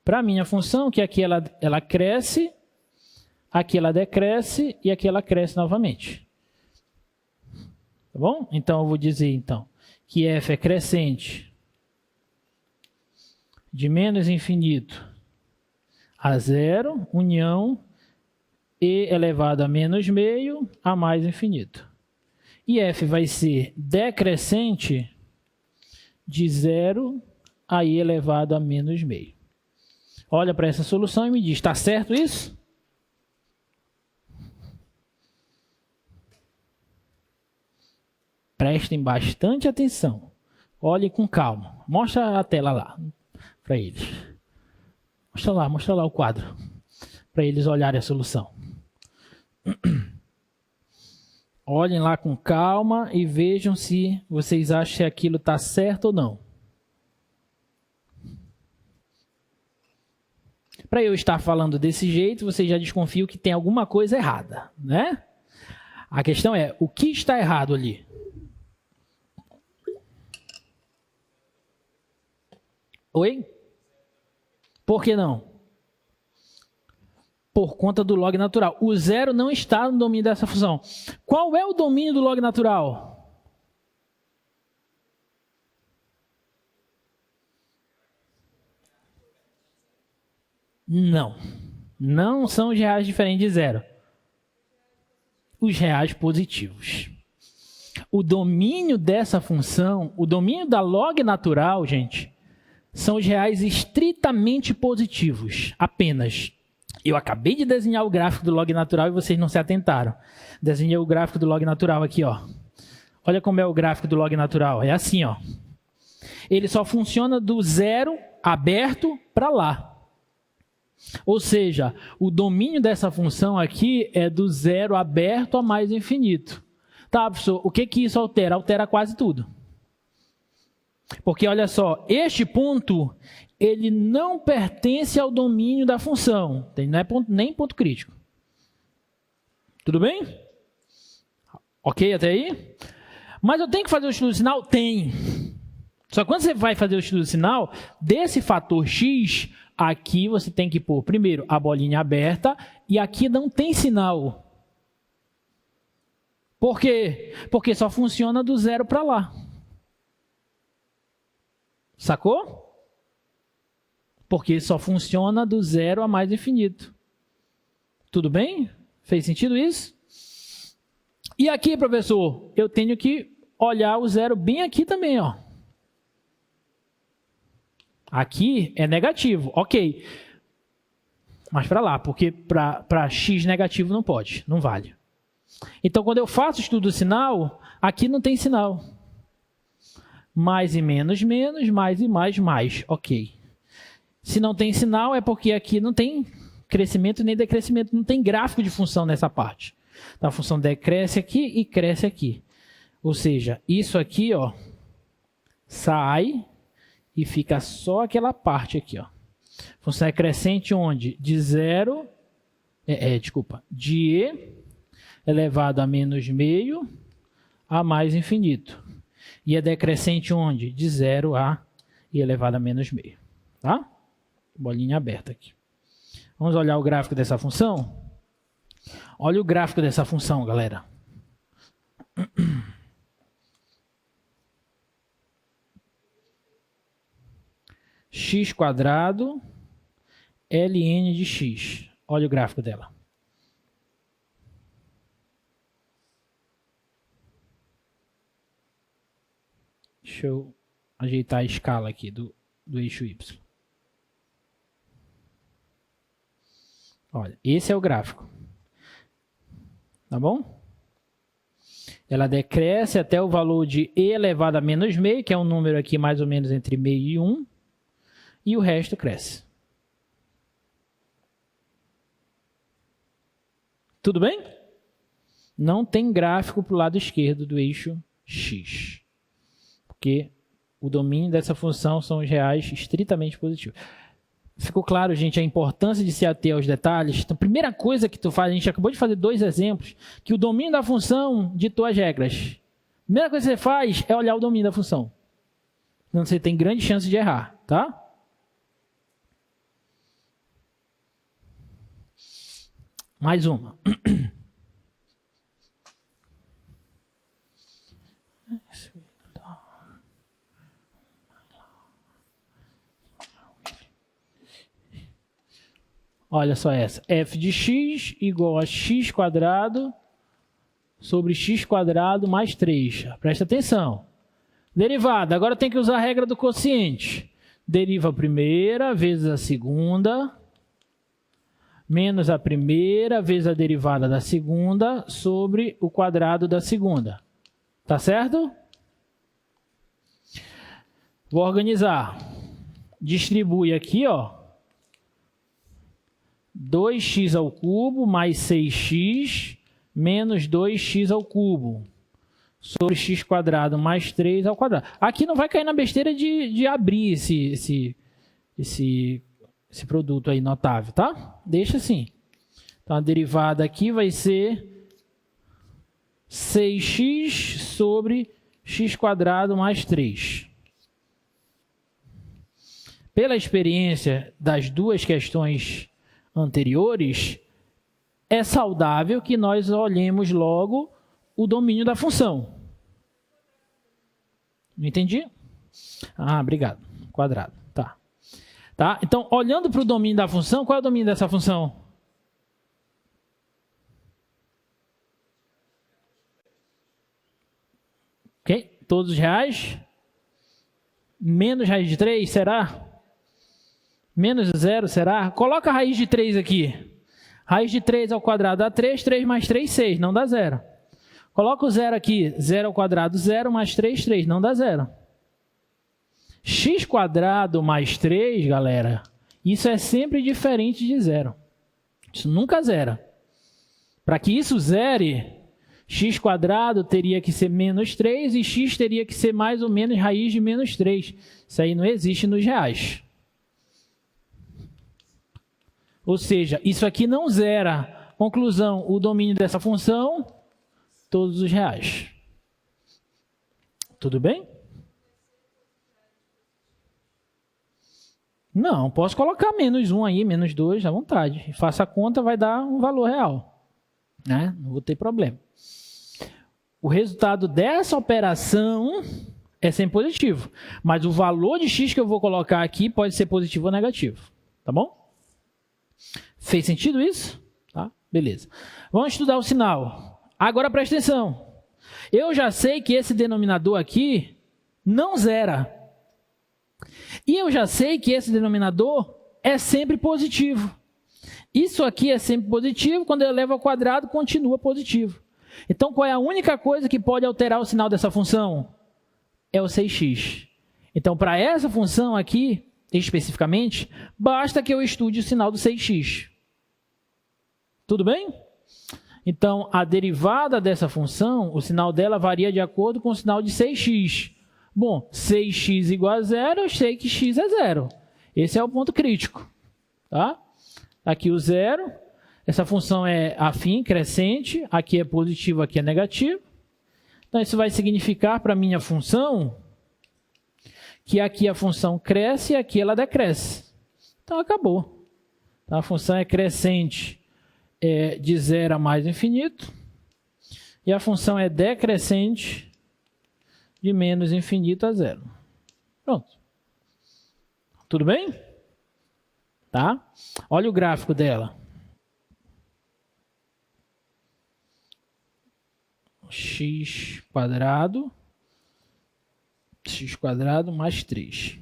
Speaker 1: para a minha função, que aqui ela cresce, aqui ela decresce e aqui ela cresce novamente. Tá bom? Então, eu vou dizer, então, que f é crescente de menos infinito a 0, união e elevado a menos meio a mais infinito. E f vai ser decrescente de 0 a i elevado a menos meio. Olha para essa solução e me diz, está certo isso? Prestem bastante atenção. Olhem com calma. Mostra a tela lá para eles. Mostra lá o quadro para eles olharem a solução. Olhem lá com calma e vejam se vocês acham que aquilo está certo ou não. Para eu estar falando desse jeito, vocês já desconfiam que tem alguma coisa errada, né? A questão é, o que está errado ali? Oi? Por que não? Por conta do log natural. O 0 não está no domínio dessa função. Qual é o domínio do log natural? Não. Não são os reais diferentes de 0. Os reais positivos. O domínio dessa função, o domínio da log natural, gente, são os reais estritamente positivos, apenas. Eu acabei de desenhar o gráfico do log natural e vocês não se atentaram. Desenhei o gráfico do log natural aqui, ó. Olha como é o gráfico do log natural. É assim, ó. Ele só funciona do 0 aberto para lá. Ou seja, o domínio dessa função aqui é do 0 aberto a mais infinito. Tá, professor, o que isso altera? Altera quase tudo. Porque, olha só, este ponto, ele não pertence ao domínio da função. Não é nem ponto crítico. Tudo bem? Ok até aí? Mas eu tenho que fazer o estudo sinal? Tem. Só que quando você vai fazer o estudo sinal, desse fator x, aqui você tem que pôr, primeiro, a bolinha aberta, e aqui não tem sinal. Por quê? Porque só funciona do 0 para lá. Sacou? Porque só funciona do 0 a mais infinito. Tudo bem? Fez sentido isso? E aqui, professor, eu tenho que olhar o 0 bem aqui também, ó. Aqui é negativo, ok. Mas para lá, porque para x negativo não pode, não vale. Então, quando eu faço o estudo do sinal, aqui não tem sinal. Mais e menos, menos, mais e mais, ok. Se não tem sinal, é porque aqui não tem crescimento nem decrescimento, não tem gráfico de função nessa parte. Então, a função decresce aqui e cresce aqui. Ou seja, isso aqui, ó, sai e fica só aquela parte aqui, ó. Função é crescente onde? De 0, de e elevado a menos meio a mais infinito. E é decrescente onde? De 0 a e elevado a menos meio. Tá? Bolinha aberta aqui. Vamos olhar o gráfico dessa função? Olha o gráfico dessa função, galera. X quadrado ln de x. Olha o gráfico dela. Deixa eu ajeitar a escala aqui do eixo y. Olha, esse é o gráfico. Tá bom? Ela decresce até o valor de e elevado a menos meio, que é um número aqui mais ou menos entre meio e 1. E o resto cresce. Tudo bem? Não tem gráfico para o lado esquerdo do eixo x. Porque o domínio dessa função são os reais estritamente positivos. Ficou claro, gente, a importância de se ater aos detalhes? Então, primeira coisa que tu faz, a gente acabou de fazer 2 exemplos, que o domínio da função ditou as regras. Primeira coisa que você faz é olhar o domínio da função. Senão você tem grande chance de errar, tá? Mais uma. Olha só essa. F de x igual a x² sobre x² mais 3. Presta atenção. Derivada. Agora tem que usar a regra do quociente. Deriva a primeira vezes a segunda, menos a primeira vezes a derivada da segunda sobre o quadrado da segunda. Tá certo? Vou organizar. Distribui aqui, ó. 2x ao cubo mais 6x menos 2x ao cubo sobre x² mais 3 ao quadrado. Aqui não vai cair na besteira de abrir esse produto aí notável, tá? Deixa assim. Então, a derivada aqui vai ser 6x sobre x² mais 3. Pela experiência das 2 questões anteriores, é saudável que nós olhemos logo o domínio da função. Não entendi? Ah, obrigado. Quadrado. Tá. Tá? Então, olhando para o domínio da função, qual é o domínio dessa função? Ok? Todos os reais? Menos raiz de 3, será? Menos 0, será? Coloca a raiz de 3 aqui. Raiz de 3 ao quadrado dá 3, 3 mais 3, 6, não dá 0. Coloca o 0 aqui, 0 ao quadrado, 0 mais 3, 3, não dá 0. X² mais 3, galera, isso é sempre diferente de 0. Isso nunca zera. Para que isso zere, x² teria que ser menos 3 e x teria que ser mais ou menos raiz de menos 3. Isso aí não existe nos reais. Ou seja, isso aqui não zera. Conclusão, o domínio dessa função, todos os reais. Tudo bem? Não, posso colocar menos 1 aí, menos 2, à vontade. Faça a conta, vai dar um valor real. Né? Não vou ter problema. O resultado dessa operação é sempre positivo. Mas o valor de x que eu vou colocar aqui pode ser positivo ou negativo. Tá bom? Fez sentido isso? Tá? Beleza. Vamos estudar o sinal. Agora presta atenção. Eu já sei que esse denominador aqui não zera. E eu já sei que esse denominador é sempre positivo. Isso aqui é sempre positivo, quando eu levo ao quadrado, continua positivo. Então, qual é a única coisa que pode alterar o sinal dessa função? É o 6x. Então, para essa função aqui, especificamente, basta que eu estude o sinal do 6x. Tudo bem? Então, a derivada dessa função, o sinal dela varia de acordo com o sinal de 6x. Bom, 6x igual a 0, eu sei que x é 0. Esse é o ponto crítico. Tá? Aqui o 0. Essa função é afim, crescente. Aqui é positivo, aqui é negativo. Então, isso vai significar para a minha função que aqui a função cresce e aqui ela decresce. Então, acabou. Então, a função é crescente de 0 a mais infinito. E a função é decrescente de menos infinito a 0. Pronto. Tudo bem? Tá? Olha o gráfico dela. X² mais 3.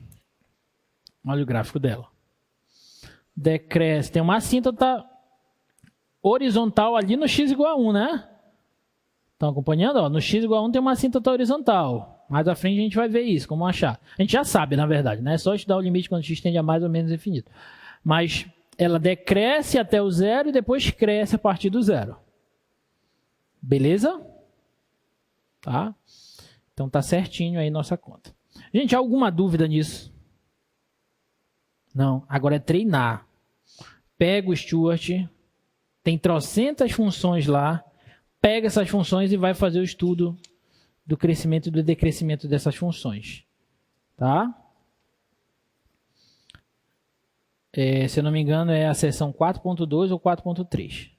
Speaker 1: Olha o gráfico dela. Decresce. Tem uma assíntota horizontal ali no x igual a 1, né? Estão acompanhando? Ó, no x igual a 1 tem uma assíntota horizontal. Mais à frente a gente vai ver isso, como achar. A gente já sabe, na verdade, né? É só estudar o limite quando x tende a mais ou menos infinito. Mas ela decresce até o 0 e depois cresce a partir do 0. Beleza? Tá? Então tá certinho aí nossa conta. Gente, alguma dúvida nisso? Não, agora é treinar. Pega o Stewart, tem trocentas funções lá, pega essas funções e vai fazer o estudo do crescimento e do decrescimento dessas funções. Tá? Se eu não me engano, é a seção 4.2 ou 4.3.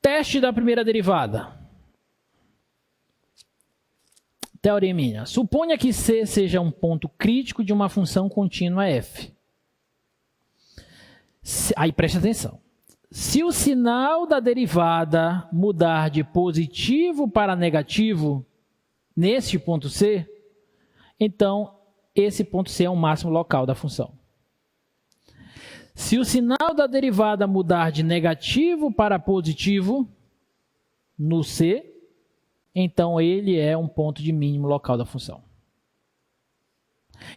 Speaker 1: Teste da primeira derivada. Teoreminha. Suponha que C seja um ponto crítico de uma função contínua f. Aí preste atenção. Se o sinal da derivada mudar de positivo para negativo neste ponto C, então esse ponto C é o máximo local da função. Se o sinal da derivada mudar de negativo para positivo no C, então ele é um ponto de mínimo local da função.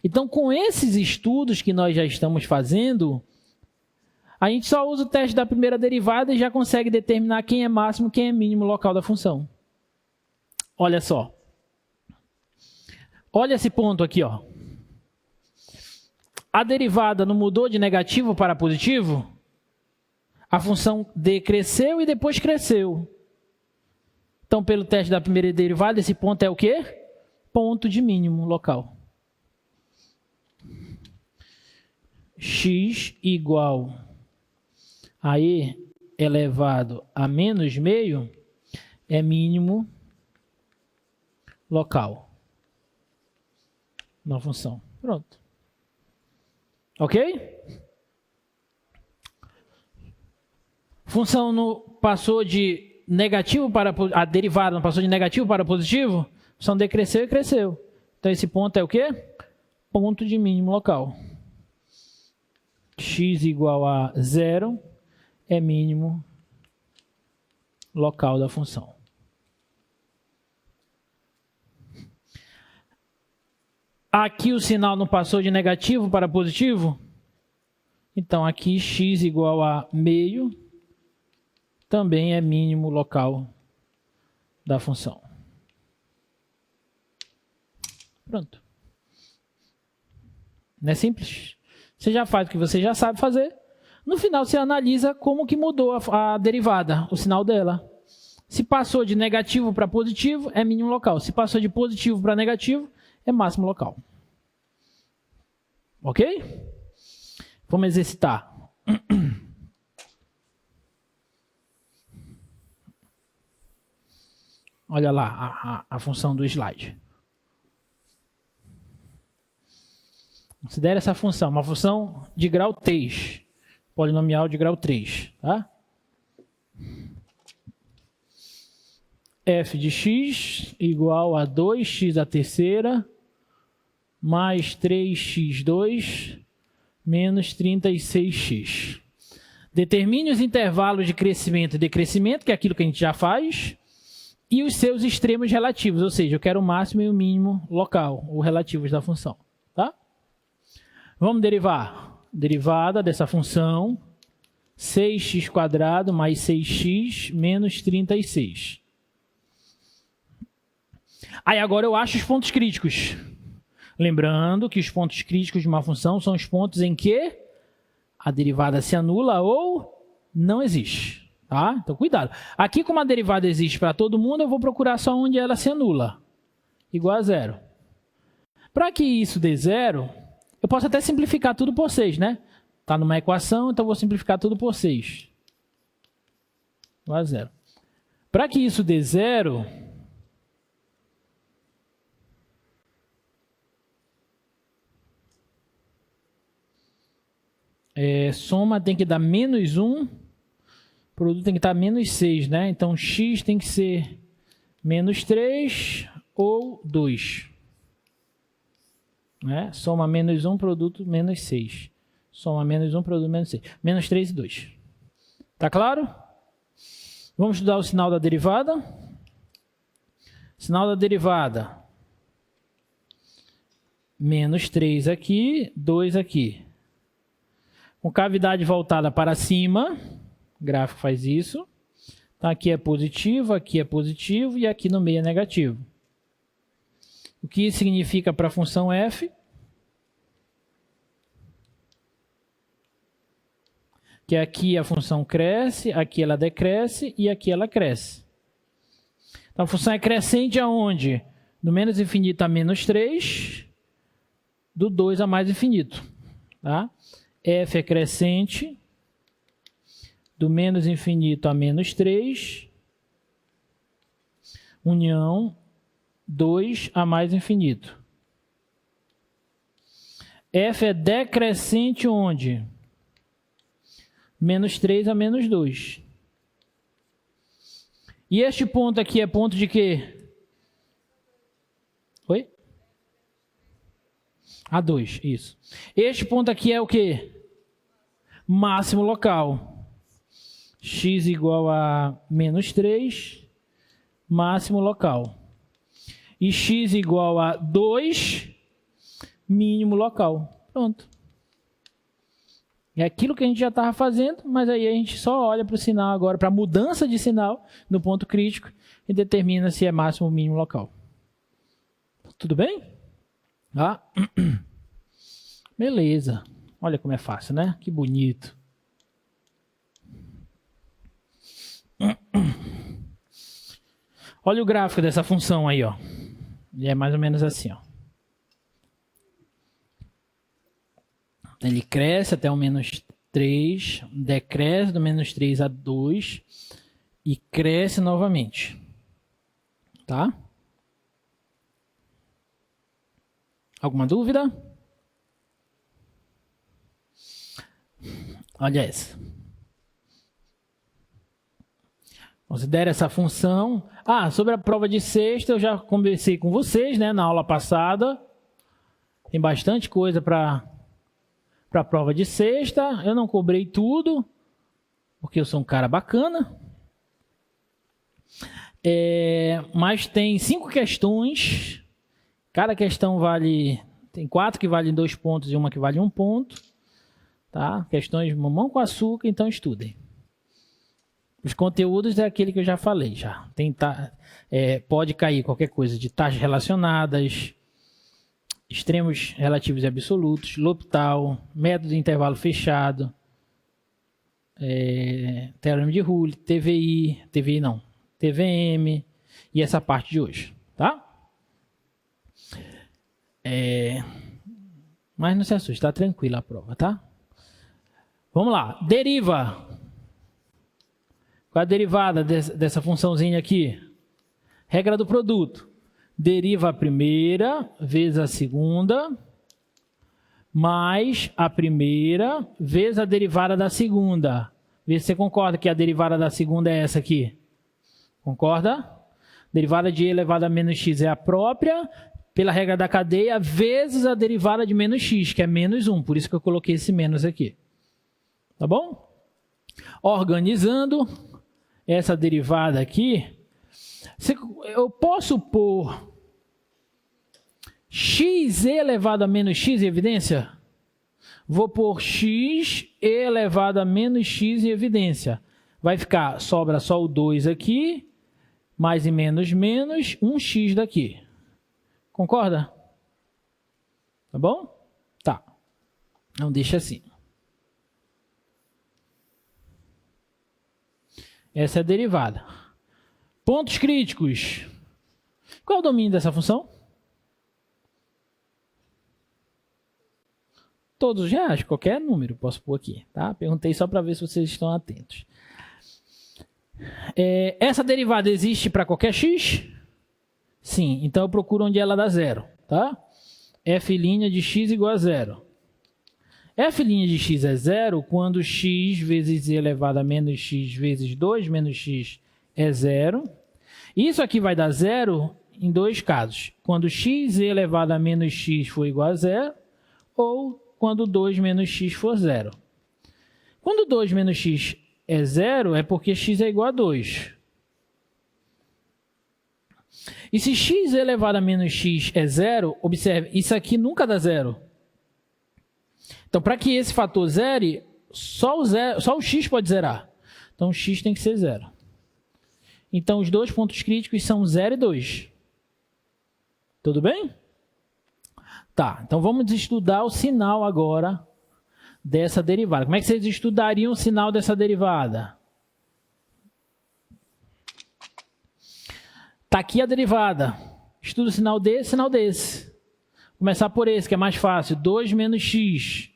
Speaker 1: Então, com esses estudos que nós já estamos fazendo, a gente só usa o teste da primeira derivada e já consegue determinar quem é máximo e quem é mínimo local da função. Olha só. Olha esse ponto aqui, ó. A derivada não mudou de negativo para positivo? A função decresceu e depois cresceu. Então, pelo teste da primeira derivada, esse ponto é o quê? Ponto de mínimo local. X igual a e elevado a menos meio é mínimo local na função. Pronto. Ok? Função passou de negativo para... A derivada não passou de negativo para positivo? A função decresceu e cresceu. Então, esse ponto é o quê? Ponto de mínimo local. X igual a 0 é mínimo local da função. Aqui o sinal não passou de negativo para positivo? Então, aqui x igual a meio também é mínimo local da função. Pronto. Não é simples? Você já faz o que você já sabe fazer. No final, você analisa como que mudou a derivada, o sinal dela. Se passou de negativo para positivo, é mínimo local. Se passou de positivo para negativo, é máximo local. Ok? Vamos exercitar. Olha lá a função do slide. Considere essa função uma função de grau 3. Polinomial de grau 3. Tá? F de x igual a 2x à terceira mais 3x2 menos 36x. Determine os intervalos de crescimento e decrescimento, que é aquilo que a gente já faz, e os seus extremos relativos, ou seja, eu quero o máximo e o mínimo local, ou relativos da função. Tá? Vamos derivar. Derivada dessa função, 6x² mais 6x menos 36. Aí agora eu acho os pontos críticos. Lembrando que os pontos críticos de uma função são os pontos em que a derivada se anula ou não existe. Tá? Então, cuidado. Aqui, como a derivada existe para todo mundo, eu vou procurar só onde ela se anula. Igual a 0. Para que isso dê 0, eu posso até simplificar tudo por 6, né? Está numa equação, então eu vou simplificar tudo por 6. Igual a 0. Para que isso dê 0... soma tem que dar menos 1, produto tem que estar menos 6, né? Então, x tem que ser menos 3 ou 2. Né? Soma menos 1, produto menos 6. Soma menos 1, produto menos 6. Menos 3 e 2. Tá claro? Vamos estudar o sinal da derivada. Sinal da derivada. Menos 3 aqui, 2 aqui. Com cavidade voltada para cima, o gráfico faz isso. Então, aqui é positivo e aqui no meio é negativo. O que isso significa para a função f? Que aqui a função cresce, aqui ela decresce e aqui ela cresce. Então a função é crescente aonde? Do menos infinito a menos 3, do 2 a mais infinito. Tá? F é crescente do menos infinito a menos 3, união 2 a mais infinito. F é decrescente onde? Menos 3 a menos 2. E este ponto aqui é ponto de quê? Oi? A2, isso. Este ponto aqui é o quê? Máximo local. X igual a menos 3, máximo local. E x igual a 2, mínimo local. Pronto. É aquilo que a gente já estava fazendo, mas aí a gente só olha para o sinal agora, para a mudança de sinal no ponto crítico e determina se é máximo ou mínimo local. Tudo bem? Ah. Beleza. Olha como é fácil, né? Que bonito. Olha o gráfico dessa função aí, ó. E é mais ou menos assim, ó. Ele cresce até o menos 3, decresce do menos 3 a 2 e cresce novamente. Tá? Alguma dúvida? Olha essa. Considere essa função. Sobre a prova de sexta, eu já conversei com vocês, né, na aula passada. Tem bastante coisa para a prova de sexta. Eu não cobrei tudo, porque eu sou um cara bacana. Mas tem 5 questões. Cada questão vale... Tem 4 que valem 2 pontos e uma que vale 1 ponto. Tá? Questões mamão com açúcar, então estudem. Os conteúdos é aquele que eu já falei. Já. Pode cair qualquer coisa de taxas relacionadas, extremos relativos e absolutos, L'Hopital, método de intervalo fechado, teorema de Rule, TVM e essa parte de hoje. Tá? Mas não se assuste, está tranquila a prova, tá? Vamos lá. Deriva. Qual é a derivada dessa funçãozinha aqui? Regra do produto. Deriva a primeira vezes a segunda, mais a primeira vezes a derivada da segunda. Vê se você concorda que a derivada da segunda é essa aqui. Concorda? Derivada de e elevado a menos x é a própria, pela regra da cadeia, vezes a derivada de menos x, que é menos 1. Por isso que eu coloquei esse menos aqui. Tá bom? Organizando essa derivada aqui, eu posso pôr x elevado a menos x em evidência? Vou pôr x elevado a menos x em evidência. Vai ficar, sobra só o 2 aqui, mais e menos, menos, 1x daqui. Concorda? Tá bom? Tá. Então deixa assim. Essa é a derivada. Pontos críticos. Qual é o domínio dessa função? Todos os reais, qualquer número posso pôr aqui. Tá? Perguntei só para ver se vocês estão atentos. Essa derivada existe para qualquer x? Sim, então eu procuro onde ela dá zero. Tá? F' de x igual a zero. F' de x é zero quando x vezes e elevado a menos x vezes 2 menos x é zero. Isso aqui vai dar zero em 2 casos. Quando x elevado a menos x for igual a zero ou quando 2 menos x for zero. Quando 2 menos x é zero é porque x é igual a 2. E se x elevado a menos x é zero, observe, isso aqui nunca dá zero. Então, para que esse fator zere, só o x pode zerar. Então, o x tem que ser zero. Então, os dois pontos críticos são 0 e 2. Tudo bem? Tá, então vamos estudar o sinal agora dessa derivada. Como é que vocês estudariam o sinal dessa derivada? Tá aqui a derivada. Estuda o sinal desse, sinal desse. Vou começar por esse, que é mais fácil. 2 menos x.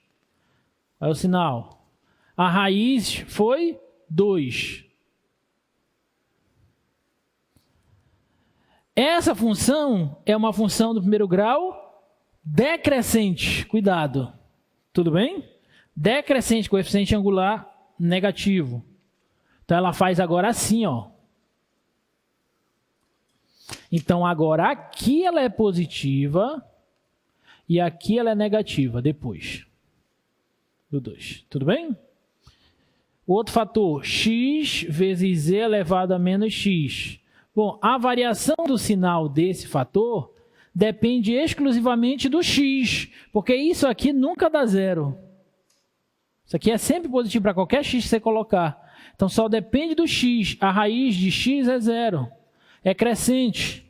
Speaker 1: Olha o sinal. A raiz foi 2. Essa função é uma função do primeiro grau decrescente. Cuidado. Tudo bem? Decrescente, coeficiente angular negativo. Então ela faz agora assim, ó. Então agora aqui ela é positiva e aqui ela é negativa depois do 2. Tudo bem? O outro fator, x vezes z elevado a menos x. Bom, a variação do sinal desse fator depende exclusivamente do x, porque isso aqui nunca dá zero. Isso aqui é sempre positivo para qualquer x que você colocar. Então só depende do x. A raiz de x é zero. É crescente.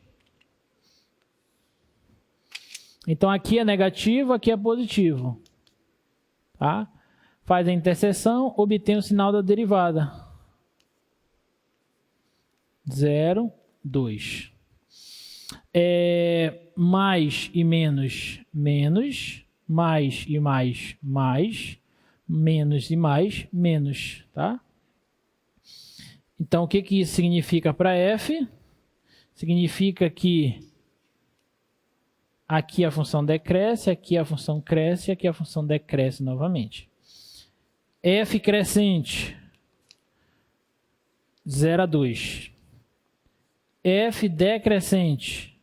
Speaker 1: Então aqui é negativo, aqui é positivo. Tá? Faz a interseção, obtém o sinal da derivada. 0, 2. Mais e menos, menos. Mais e mais, mais. Menos e mais, menos. Tá? Então o que isso significa para f? Significa que aqui a função decresce, aqui a função cresce, aqui a função decresce novamente. F crescente, 0 a 2. F decrescente,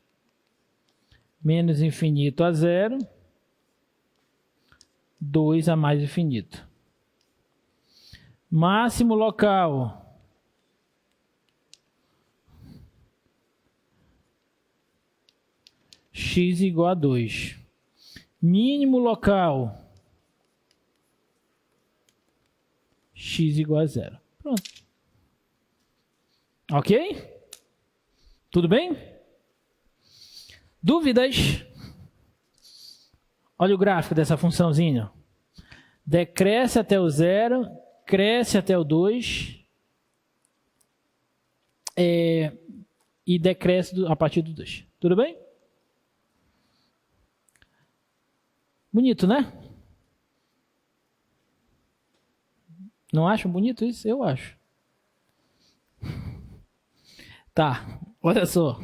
Speaker 1: menos infinito a 0, 2 a mais infinito. Máximo local, x igual a 2. Mínimo local, x igual a 0. Pronto. Ok? Tudo bem? Dúvidas? Olha o gráfico dessa funçãozinha. Decresce até o 0, cresce até o 2 e decresce a partir do 2. Tudo bem? Bonito, né? Não acham bonito isso? Eu acho. Tá, olha só.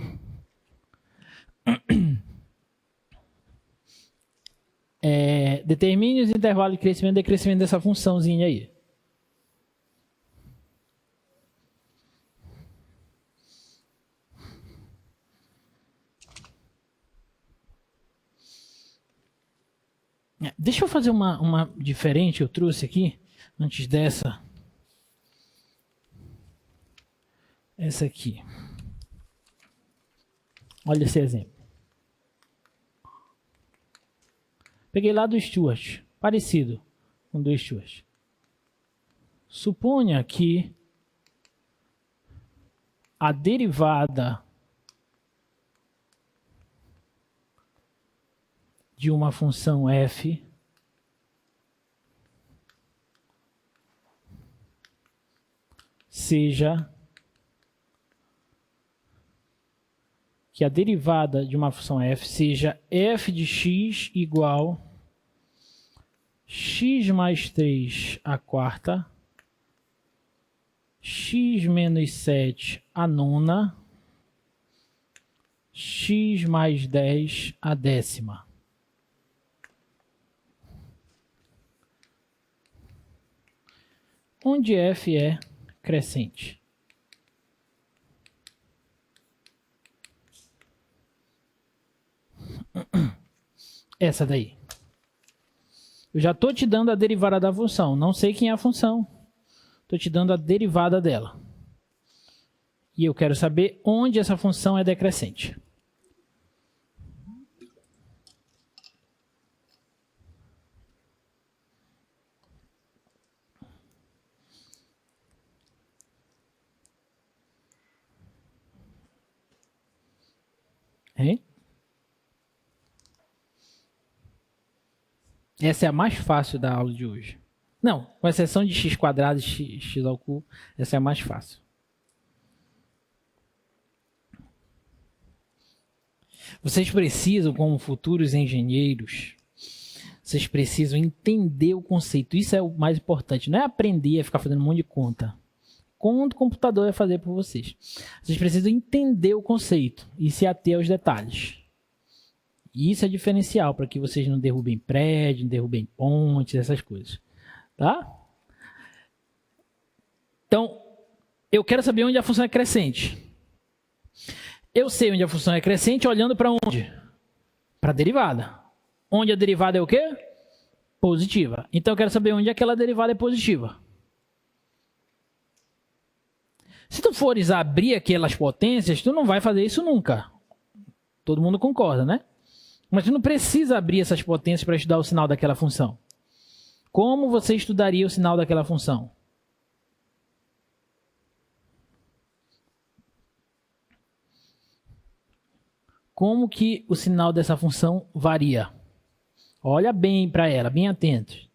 Speaker 1: Determine os intervalos de crescimento e decrescimento dessa funçãozinha aí. Deixa eu fazer uma diferente, eu trouxe aqui, antes dessa. Essa aqui. Olha esse exemplo. Peguei lá do Stewart, parecido com o do Stewart. Suponha que a derivada de uma função f seja que a derivada de uma função f seja f de x igual x mais 3 a quarta, x menos 7 a nona, x mais 10 a décima. Onde f é crescente. Essa daí. Eu já estou te dando a derivada da função. Não sei quem é a função. Estou te dando a derivada dela. E eu quero saber onde essa função é decrescente. Hein? Essa é a mais fácil da aula de hoje. Não, com exceção de x quadrado e x ao cubo, essa é a mais fácil. Vocês precisam, como futuros engenheiros, vocês precisam entender o conceito. Isso é o mais importante. Não é aprender a ficar fazendo um monte de conta. Conta o computador vai fazer por vocês. Vocês precisam entender o conceito e se ater aos detalhes. E isso é diferencial para que vocês não derrubem prédio, não derrubem pontes, essas coisas. Tá? Então, eu quero saber onde a função é crescente. Eu sei onde a função é crescente olhando para onde? Para a derivada. Onde a derivada é o quê? Positiva. Então, eu quero saber onde aquela derivada é positiva. Se tu fores abrir aquelas potências, tu não vai fazer isso nunca. Todo mundo concorda, né? Mas tu não precisa abrir essas potências para estudar o sinal daquela função. Como você estudaria o sinal daquela função? Como que o sinal dessa função varia? Olha bem para ela, bem atento.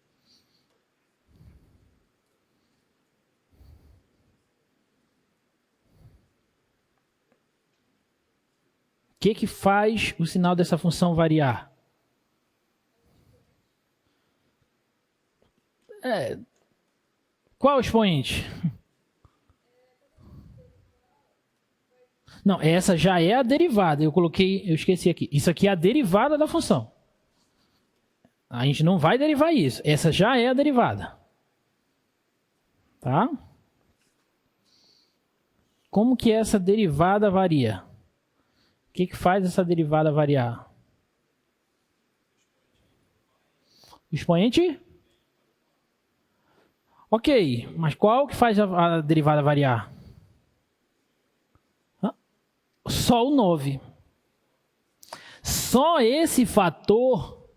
Speaker 1: O que faz o sinal dessa função variar? Qual o expoente? Não, essa já é a derivada. Eu esqueci aqui. Isso aqui é a derivada da função. A gente não vai derivar isso. Essa já é a derivada. Tá? Como que essa derivada varia? O que faz essa derivada variar? O expoente? Ok, mas qual que faz a derivada variar? Só o 9. Só esse fator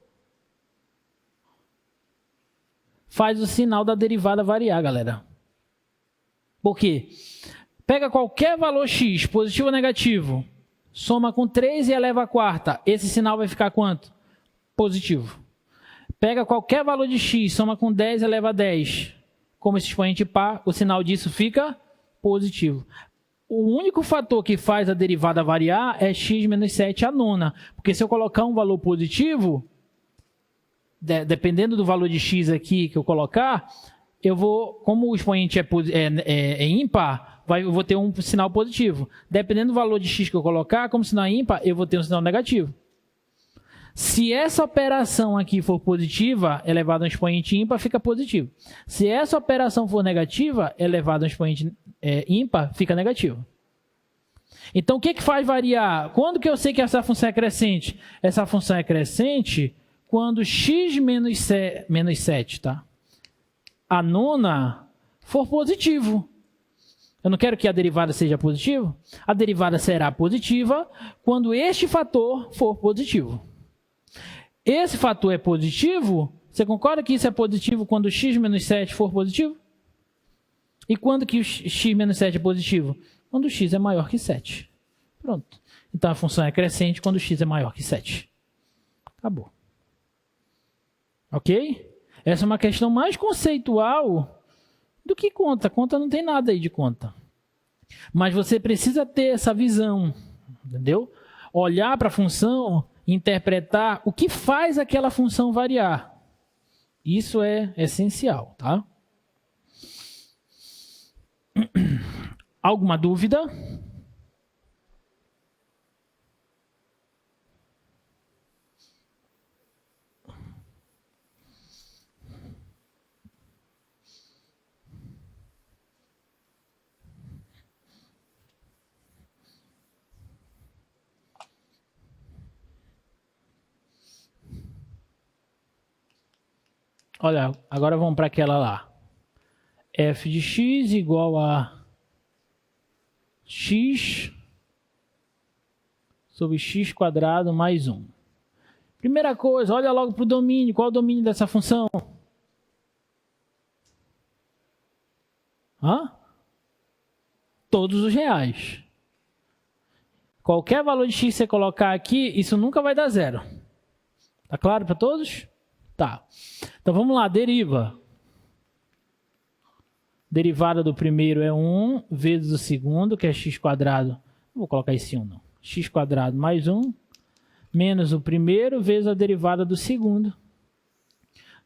Speaker 1: faz o sinal da derivada variar, galera. Por quê? Pega qualquer valor x, positivo ou negativo, soma com 3 e eleva a quarta. Esse sinal vai ficar quanto? Positivo. Pega qualquer valor de x, soma com 10 e eleva a 10. Como esse expoente par, o sinal disso fica positivo. O único fator que faz a derivada variar é x menos 7 a nona. Porque se eu colocar um valor positivo, dependendo do valor de x aqui que eu colocar, eu vou, como o expoente é ímpar, eu vou ter um sinal positivo. Dependendo do valor de x que eu colocar, como o sinal é ímpar, eu vou ter um sinal negativo. Se essa operação aqui for positiva, elevado a um expoente ímpar, fica positivo. Se essa operação for negativa, elevado a um expoente ímpar, fica negativo. Então, o que faz variar? Quando que eu sei que essa função é crescente? Essa função é crescente quando x menos 7, tá? A nona for positivo. Eu não quero que a derivada seja positiva. A derivada será positiva quando este fator for positivo. Esse fator é positivo, você concorda que isso é positivo quando o x menos 7 for positivo? E quando que o x menos 7 é positivo? Quando o x é maior que 7. Pronto. Então a função é crescente quando o x é maior que 7. Acabou. Ok? Essa é uma questão mais conceitual do que conta. Conta não tem nada aí de conta. Mas você precisa ter essa visão, entendeu? Olhar para a função, interpretar o que faz aquela função variar. Isso é essencial, tá? Alguma dúvida? Olha, agora vamos para aquela lá. F de x igual a x sobre x quadrado mais 1. Primeira coisa, olha logo para o domínio. Qual é o domínio dessa função? Todos os reais. Qualquer valor de x que você colocar aqui, isso nunca vai dar zero. Tá claro para todos? Tá. Então vamos lá, deriva. Derivada do primeiro é 1 vezes o segundo, que é x². Não vou colocar esse 1 não. x² mais 1 menos o primeiro vezes a derivada do segundo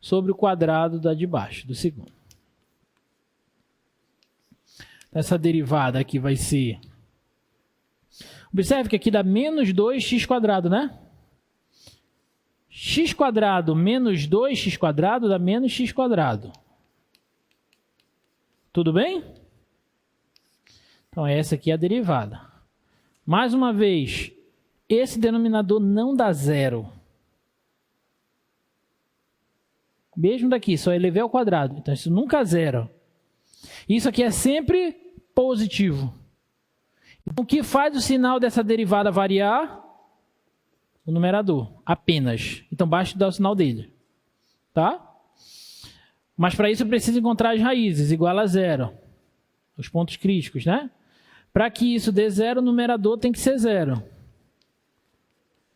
Speaker 1: sobre o quadrado da de baixo, do segundo. Essa derivada aqui vai ser... Observe que aqui dá menos 2x², né? x² menos 2x² dá menos x². Tudo bem? Então, essa aqui é a derivada. Mais uma vez, esse denominador não dá zero. Mesmo daqui, só elevei ao quadrado. Então, isso nunca é zero. Isso aqui é sempre positivo. Então, o que faz o sinal dessa derivada variar? O numerador, apenas. Então, basta dar o sinal dele. Tá? Mas para isso eu preciso encontrar as raízes, igual a zero. Os pontos críticos, né? Para que isso dê zero, o numerador tem que ser zero.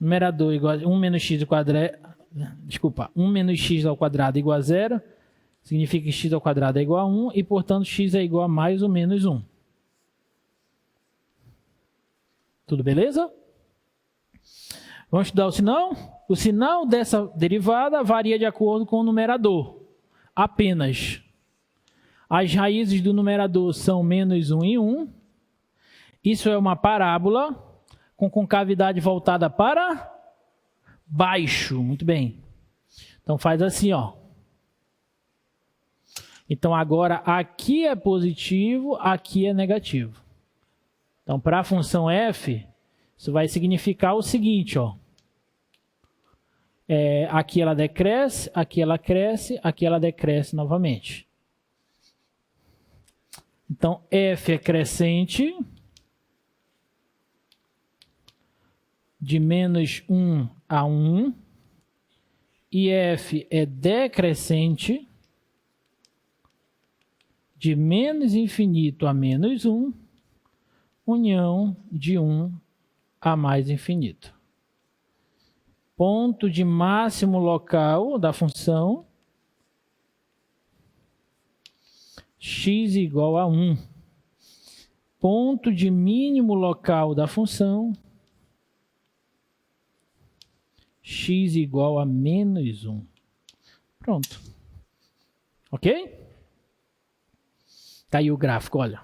Speaker 1: Numerador igual a 1 menos x ao quadrado. Desculpa, 1 menos x ao quadrado igual a zero. Significa que x ao quadrado é igual a 1 e, portanto, x é igual a mais ou menos 1. Tudo beleza? Vamos estudar o sinal? O sinal dessa derivada varia de acordo com o numerador. Apenas. As raízes do numerador são menos 1 e 1. Isso é uma parábola com concavidade voltada para baixo. Muito bem. Então faz assim, ó. Então agora aqui é positivo, aqui é negativo. Então para a função f, isso vai significar o seguinte, ó. Aqui ela decresce, aqui ela cresce, aqui ela decresce novamente. Então f é crescente de menos 1 a 1 e f é decrescente de menos infinito a menos 1, união de 1 a mais infinito. Ponto de máximo local da função x igual a 1. Ponto de mínimo local da função x igual a menos 1. Pronto. Ok? Tá aí o gráfico, olha.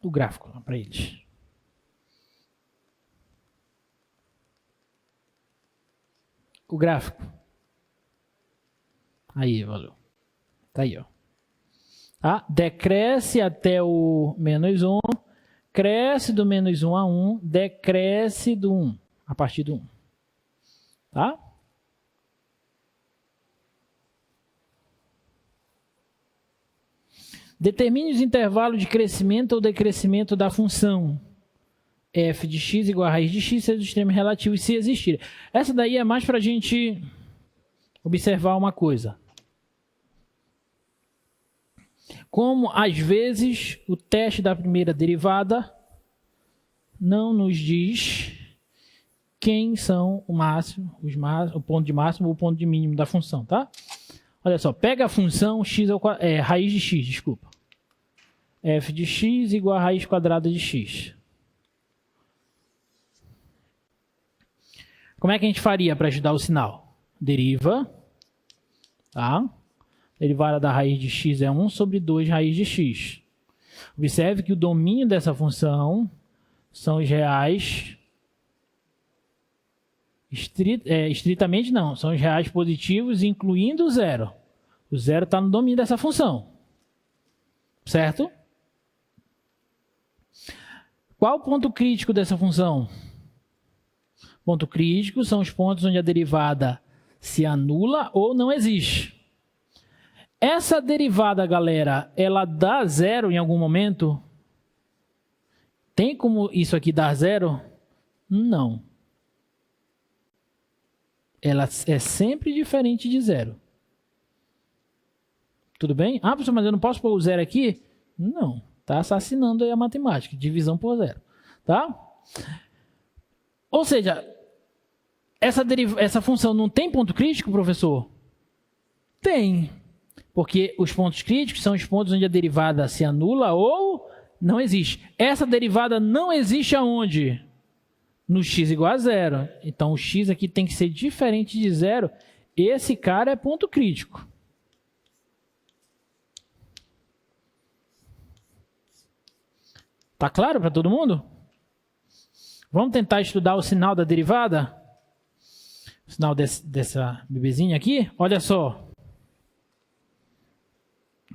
Speaker 1: O gráfico lá para eles. O gráfico. Aí, valeu. Tá aí, ó. Tá? Decresce até o menos 1. Cresce do menos 1 a 1. Decresce do 1. A partir do 1. Tá? Determine os intervalos de crescimento ou decrescimento da função f de x igual a raiz de x, seus extremos relativos, se existirem. Essa daí é mais para a gente observar uma coisa. Como, às vezes, o teste da primeira derivada não nos diz quem são o máximo, o ponto de máximo ou o ponto de mínimo da função, tá? Olha só, pega a função x ao quadrado, raiz de x, desculpa. F de x igual a raiz quadrada de x. Como é que a gente faria para ajudar o sinal? Deriva, tá? Derivada da raiz de x é 1 sobre 2 raiz de x. Observe que o domínio dessa função são os reais... estritamente não, são os reais positivos, incluindo o zero. O zero está no domínio dessa função. Certo? Qual o ponto crítico dessa função? Ponto crítico são os pontos onde a derivada se anula ou não existe. Essa derivada, galera, ela dá zero em algum momento? Tem como isso aqui dar zero? Não. Ela é sempre diferente de zero. Tudo bem? Ah, professor, mas eu não posso pôr o zero aqui? Não. Está assassinando aí a matemática. Divisão por zero. Tá? Ou seja, essa função não tem ponto crítico, professor? Tem. Porque os pontos críticos são os pontos onde a derivada se anula ou não existe. Essa derivada não existe aonde? No x igual a zero. Então, o x aqui tem que ser diferente de zero. Esse cara é ponto crítico. Tá claro para todo mundo? Vamos tentar estudar o sinal da derivada? O sinal dessa bebezinha aqui? Olha só.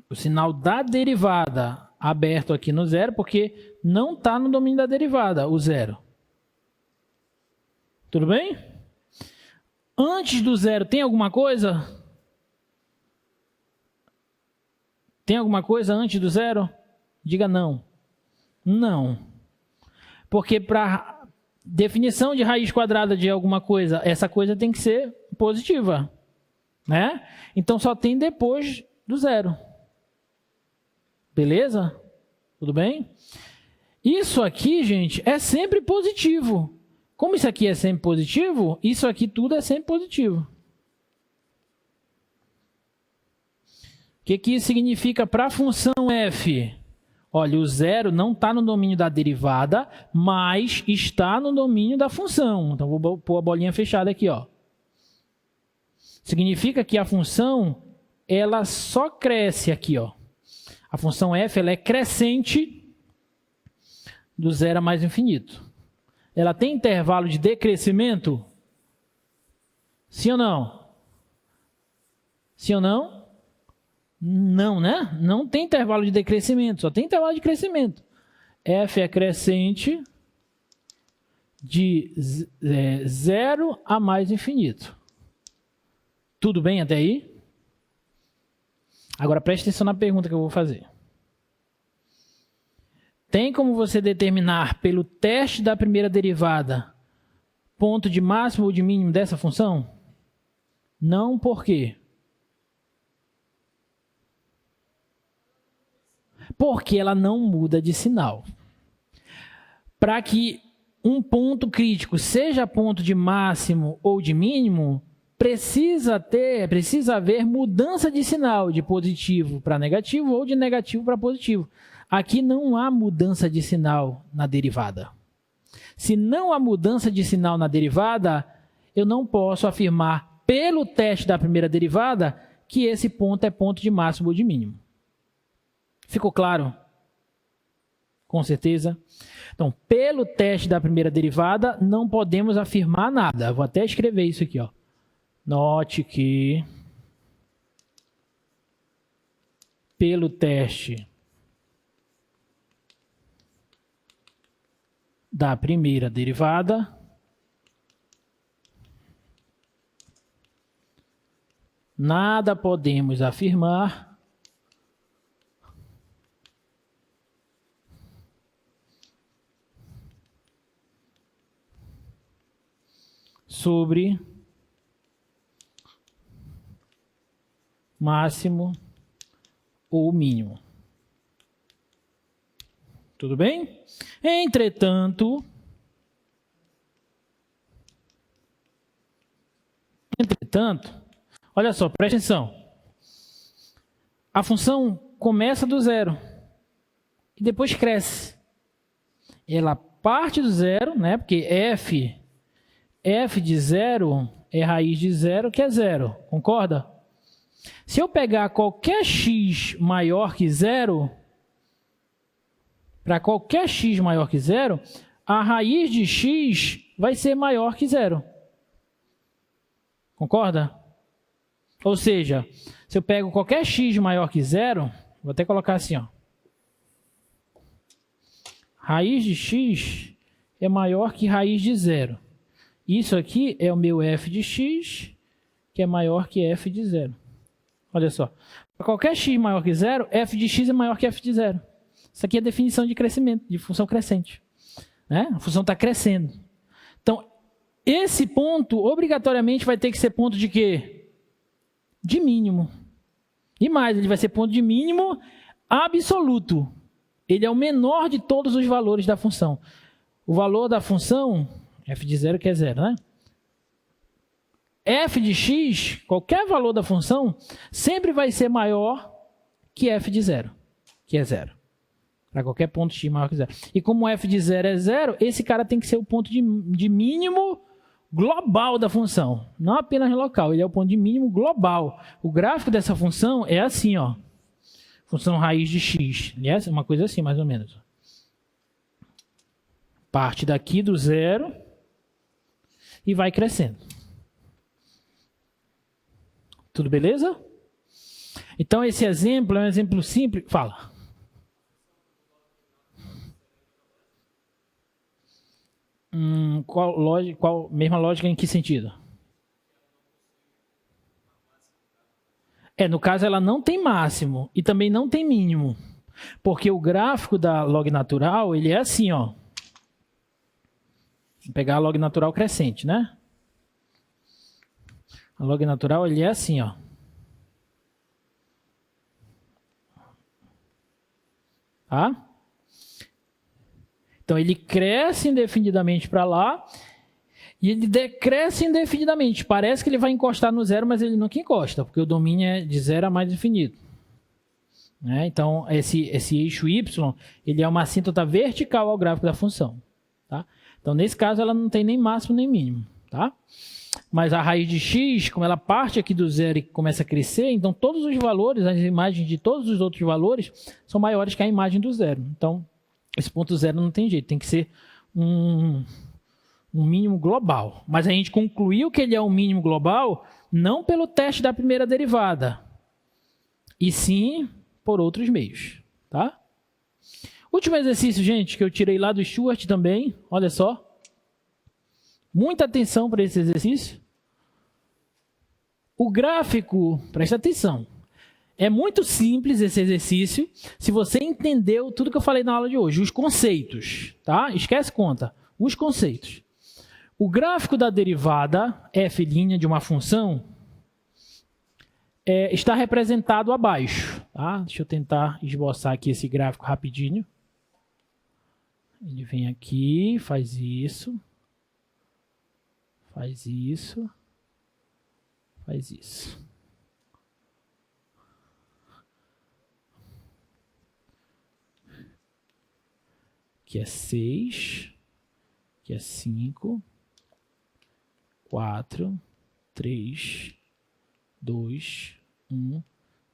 Speaker 1: O sinal da derivada aberto aqui no zero, porque não está no domínio da derivada, o zero. Tudo bem? Antes do zero, tem alguma coisa? Tem alguma coisa antes do zero? Diga não. Não. Porque para definição de raiz quadrada de alguma coisa, essa coisa tem que ser positiva, né? Então, só tem depois do zero. Beleza? Tudo bem? Isso aqui, gente, é sempre positivo. Como isso aqui é sempre positivo, isso aqui tudo é sempre positivo. O que isso significa para a função f? Olha, o zero não está no domínio da derivada, mas está no domínio da função. Então, vou pôr a bolinha fechada aqui, ó. Significa que a função, ela só cresce aqui, ó. A função f ela é crescente do zero a mais infinito. Ela tem intervalo de decrescimento? Sim ou não? Sim ou não? Não, né? Não tem intervalo de decrescimento, só tem intervalo de crescimento. F é crescente de zero a mais infinito. Tudo bem até aí? Agora preste atenção na pergunta que eu vou fazer. Tem como você determinar pelo teste da primeira derivada ponto de máximo ou de mínimo dessa função? Não, por quê? Porque ela não muda de sinal. Para que um ponto crítico seja ponto de máximo ou de mínimo, precisa haver mudança de sinal de positivo para negativo ou de negativo para positivo. Aqui não há mudança de sinal na derivada. Se não há mudança de sinal na derivada, eu não posso afirmar pelo teste da primeira derivada que esse ponto é ponto de máximo ou de mínimo. Ficou claro? Com certeza. Então, pelo teste da primeira derivada, não podemos afirmar nada. Vou até escrever isso aqui, ó. Note que pelo teste da primeira derivada, nada podemos afirmar sobre máximo ou mínimo. Tudo bem? Entretanto, olha só, presta atenção. A função começa do zero e depois cresce. Ela parte do zero, né? Porque f de zero é raiz de zero, que é zero. Concorda? Se eu pegar qualquer x maior que zero, para qualquer x maior que zero, a raiz de x vai ser maior que zero. Concorda? Ou seja, se eu pego qualquer x maior que zero, vou até colocar assim, ó. Raiz de x é maior que raiz de zero. Isso aqui é o meu f de x, que é maior que f de zero. Olha só. Para qualquer x maior que zero, f de x é maior que f de zero. Isso aqui é a definição de crescimento, de função crescente. Né? A função está crescendo. Então, esse ponto, obrigatoriamente, vai ter que ser ponto de quê? De mínimo. E mais, ele vai ser ponto de mínimo absoluto. Ele é o menor de todos os valores da função. O valor da função, f de zero que é zero, né? f de x, qualquer valor da função, sempre vai ser maior que f de 0, que é 0. Para qualquer ponto x maior que 0. E como f de 0 é 0, esse cara tem que ser o ponto de mínimo global da função, não apenas local, ele é o ponto de mínimo global. O gráfico dessa função é assim, ó, função raiz de x, é uma coisa assim mais ou menos. Parte daqui do 0 e vai crescendo. Tudo beleza? Então esse exemplo é um exemplo simples. Fala. Mesma lógica em que sentido? No caso ela não tem máximo e também não tem mínimo. Porque o gráfico da log natural, ele é assim, ó. Vou pegar a log natural crescente, né? A log natural, ele é assim, ó. Tá? Então, ele cresce indefinidamente para lá e ele decresce indefinidamente. Parece que ele vai encostar no 0, mas ele nunca encosta, porque o domínio é de 0 a mais infinito. Né? Então, esse eixo y, ele é uma assíntota vertical ao gráfico da função. Tá? Então, nesse caso, ela não tem nem máximo nem mínimo. Tá? Mas a raiz de x, como ela parte aqui do 0 e começa a crescer, então todos os valores, as imagens de todos os outros valores, são maiores que a imagem do 0. Então, esse ponto 0 não tem jeito, tem que ser um mínimo global. Mas a gente concluiu que ele é um mínimo global não pelo teste da primeira derivada, e sim por outros meios. Tá? Último exercício, gente, que eu tirei lá do Stewart também, olha só. Muita atenção para esse exercício. O gráfico, presta atenção, é muito simples esse exercício se você entendeu tudo que eu falei na aula de hoje, os conceitos, tá? Esquece conta, os conceitos. O gráfico da derivada f' de uma função está representado abaixo. Tá? Deixa eu tentar esboçar aqui esse gráfico rapidinho. Ele vem aqui, faz isso. Faz isso. Faz isso. Aqui é 6. Aqui é 5. 4, 3, 2, 1,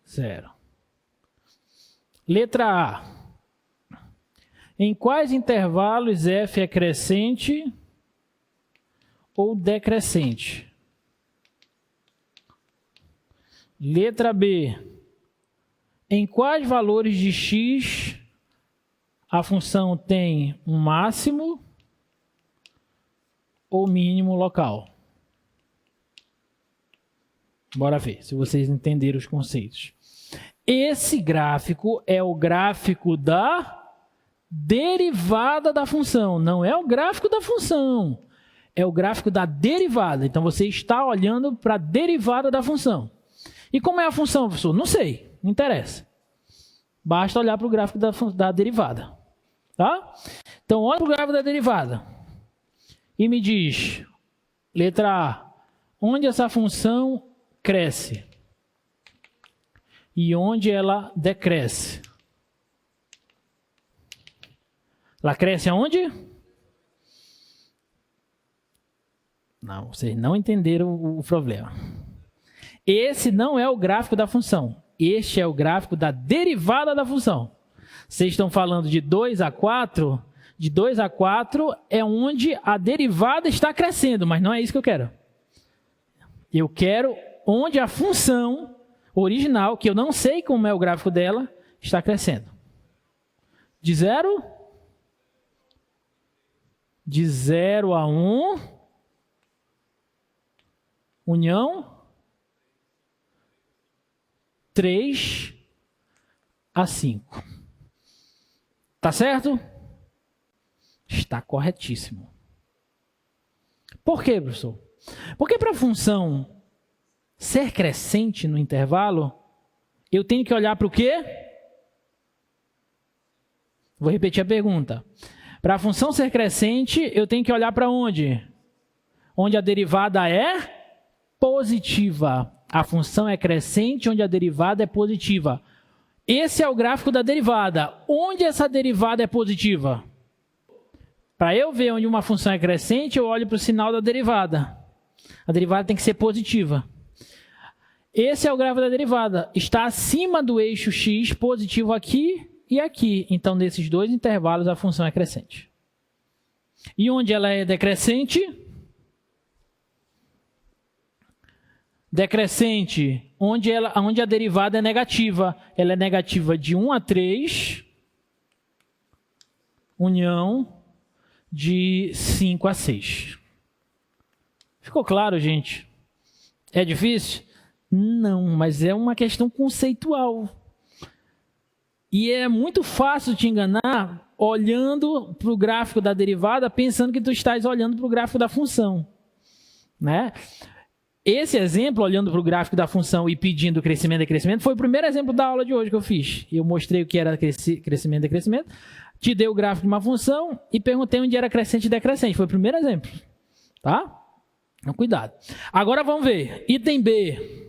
Speaker 1: 0. Letra A. Em quais intervalos f é crescente ou decrescente? Letra B. Em quais valores de x a função tem um máximo ou mínimo local? Bora ver se vocês entenderam os conceitos. Esse gráfico é o gráfico da derivada da função. Não é o gráfico da função. É o gráfico da derivada. Então, você está olhando para a derivada da função. E como é a função, professor? Não sei. Não interessa. Basta olhar para o gráfico da derivada. Tá? Então, olha para o gráfico da derivada. E me diz, letra A, onde essa função cresce e onde ela decresce. Ela cresce aonde? Não, vocês não entenderam o problema. Esse não é o gráfico da função. Este é o gráfico da derivada da função. Vocês estão falando de 2 a 4. De 2 a 4 é onde a derivada está crescendo, mas não é isso que eu quero. Eu quero onde a função original, que eu não sei como é o gráfico dela, está crescendo. De 0? De 0 a 1. União. 3 a 5. Tá certo? Está corretíssimo. Por quê, professor? Porque para a função ser crescente no intervalo, eu tenho que olhar para o quê? Vou repetir a pergunta. Para a função ser crescente, eu tenho que olhar para onde? Onde a derivada é positiva. A função é crescente onde a derivada é positiva. Esse é o gráfico da derivada. Onde essa derivada é positiva? Para eu ver onde uma função é crescente, eu olho para o sinal da derivada. A derivada tem que ser positiva. Esse é o gráfico da derivada. Está acima do eixo x, positivo aqui e aqui. Então, nesses dois intervalos, a função é crescente. E onde ela é decrescente? Decrescente, onde a derivada é negativa. Ela é negativa de 1 a 3, união de 5 a 6. Ficou claro, gente? É difícil? Não, mas é uma questão conceitual. E é muito fácil te enganar olhando para o gráfico da derivada, pensando que tu estás olhando para o gráfico da função, né? Esse exemplo, olhando para o gráfico da função e pedindo crescimento e decrescimento, foi o primeiro exemplo da aula de hoje que eu fiz. Eu mostrei o que era crescimento e decrescimento, te dei o gráfico de uma função e perguntei onde era crescente e decrescente. Foi o primeiro exemplo, tá? Então, cuidado. Agora vamos ver. Item B.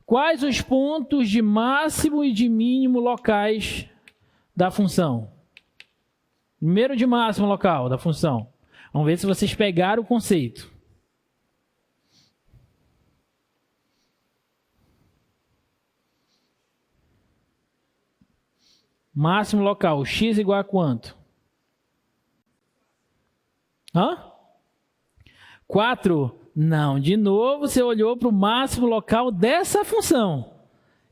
Speaker 1: Quais os pontos de máximo e de mínimo locais da função? Primeiro de máximo local da função. Vamos ver se vocês pegaram o conceito. Máximo local, x igual a quanto? 4? Não, de novo você olhou para o máximo local dessa função.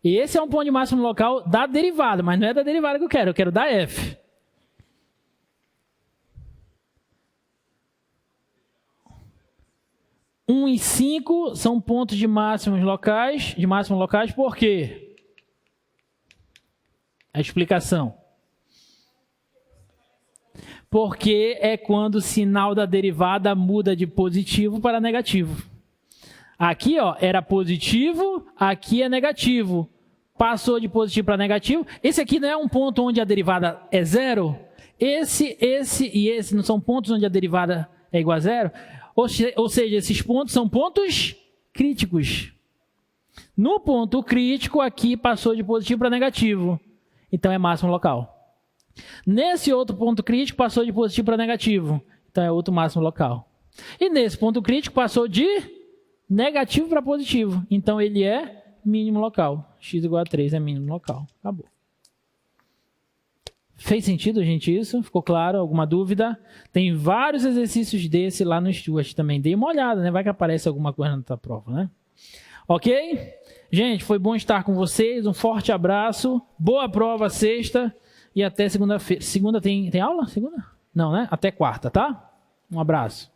Speaker 1: Esse é um ponto de máximo local da derivada, mas não é da derivada que eu quero da f. Um e 5 são pontos de máximos locais, por quê? A explicação. Porque é quando o sinal da derivada muda de positivo para negativo. Aqui, ó, era positivo, aqui é negativo. Passou de positivo para negativo. Esse aqui não é um ponto onde a derivada é zero? Esse e esse não são pontos onde a derivada é igual a zero? Ou seja, esses pontos são pontos críticos. No ponto crítico, aqui passou de positivo para negativo. Então, é máximo local. Nesse outro ponto crítico, passou de positivo para negativo. Então, é outro máximo local. E nesse ponto crítico, passou de negativo para positivo. Então, ele é mínimo local. X igual a 3 é mínimo local. Acabou. Fez sentido, gente, isso? Ficou claro? Alguma dúvida? Tem vários exercícios desse lá no Stuart também. Dê uma olhada, né? Vai que aparece alguma coisa na tua prova, né? Ok? Gente, foi bom estar com vocês. Um forte abraço. Boa prova sexta. E até segunda-feira. Segunda tem aula? Segunda? Não, né? Até quarta, tá? Um abraço.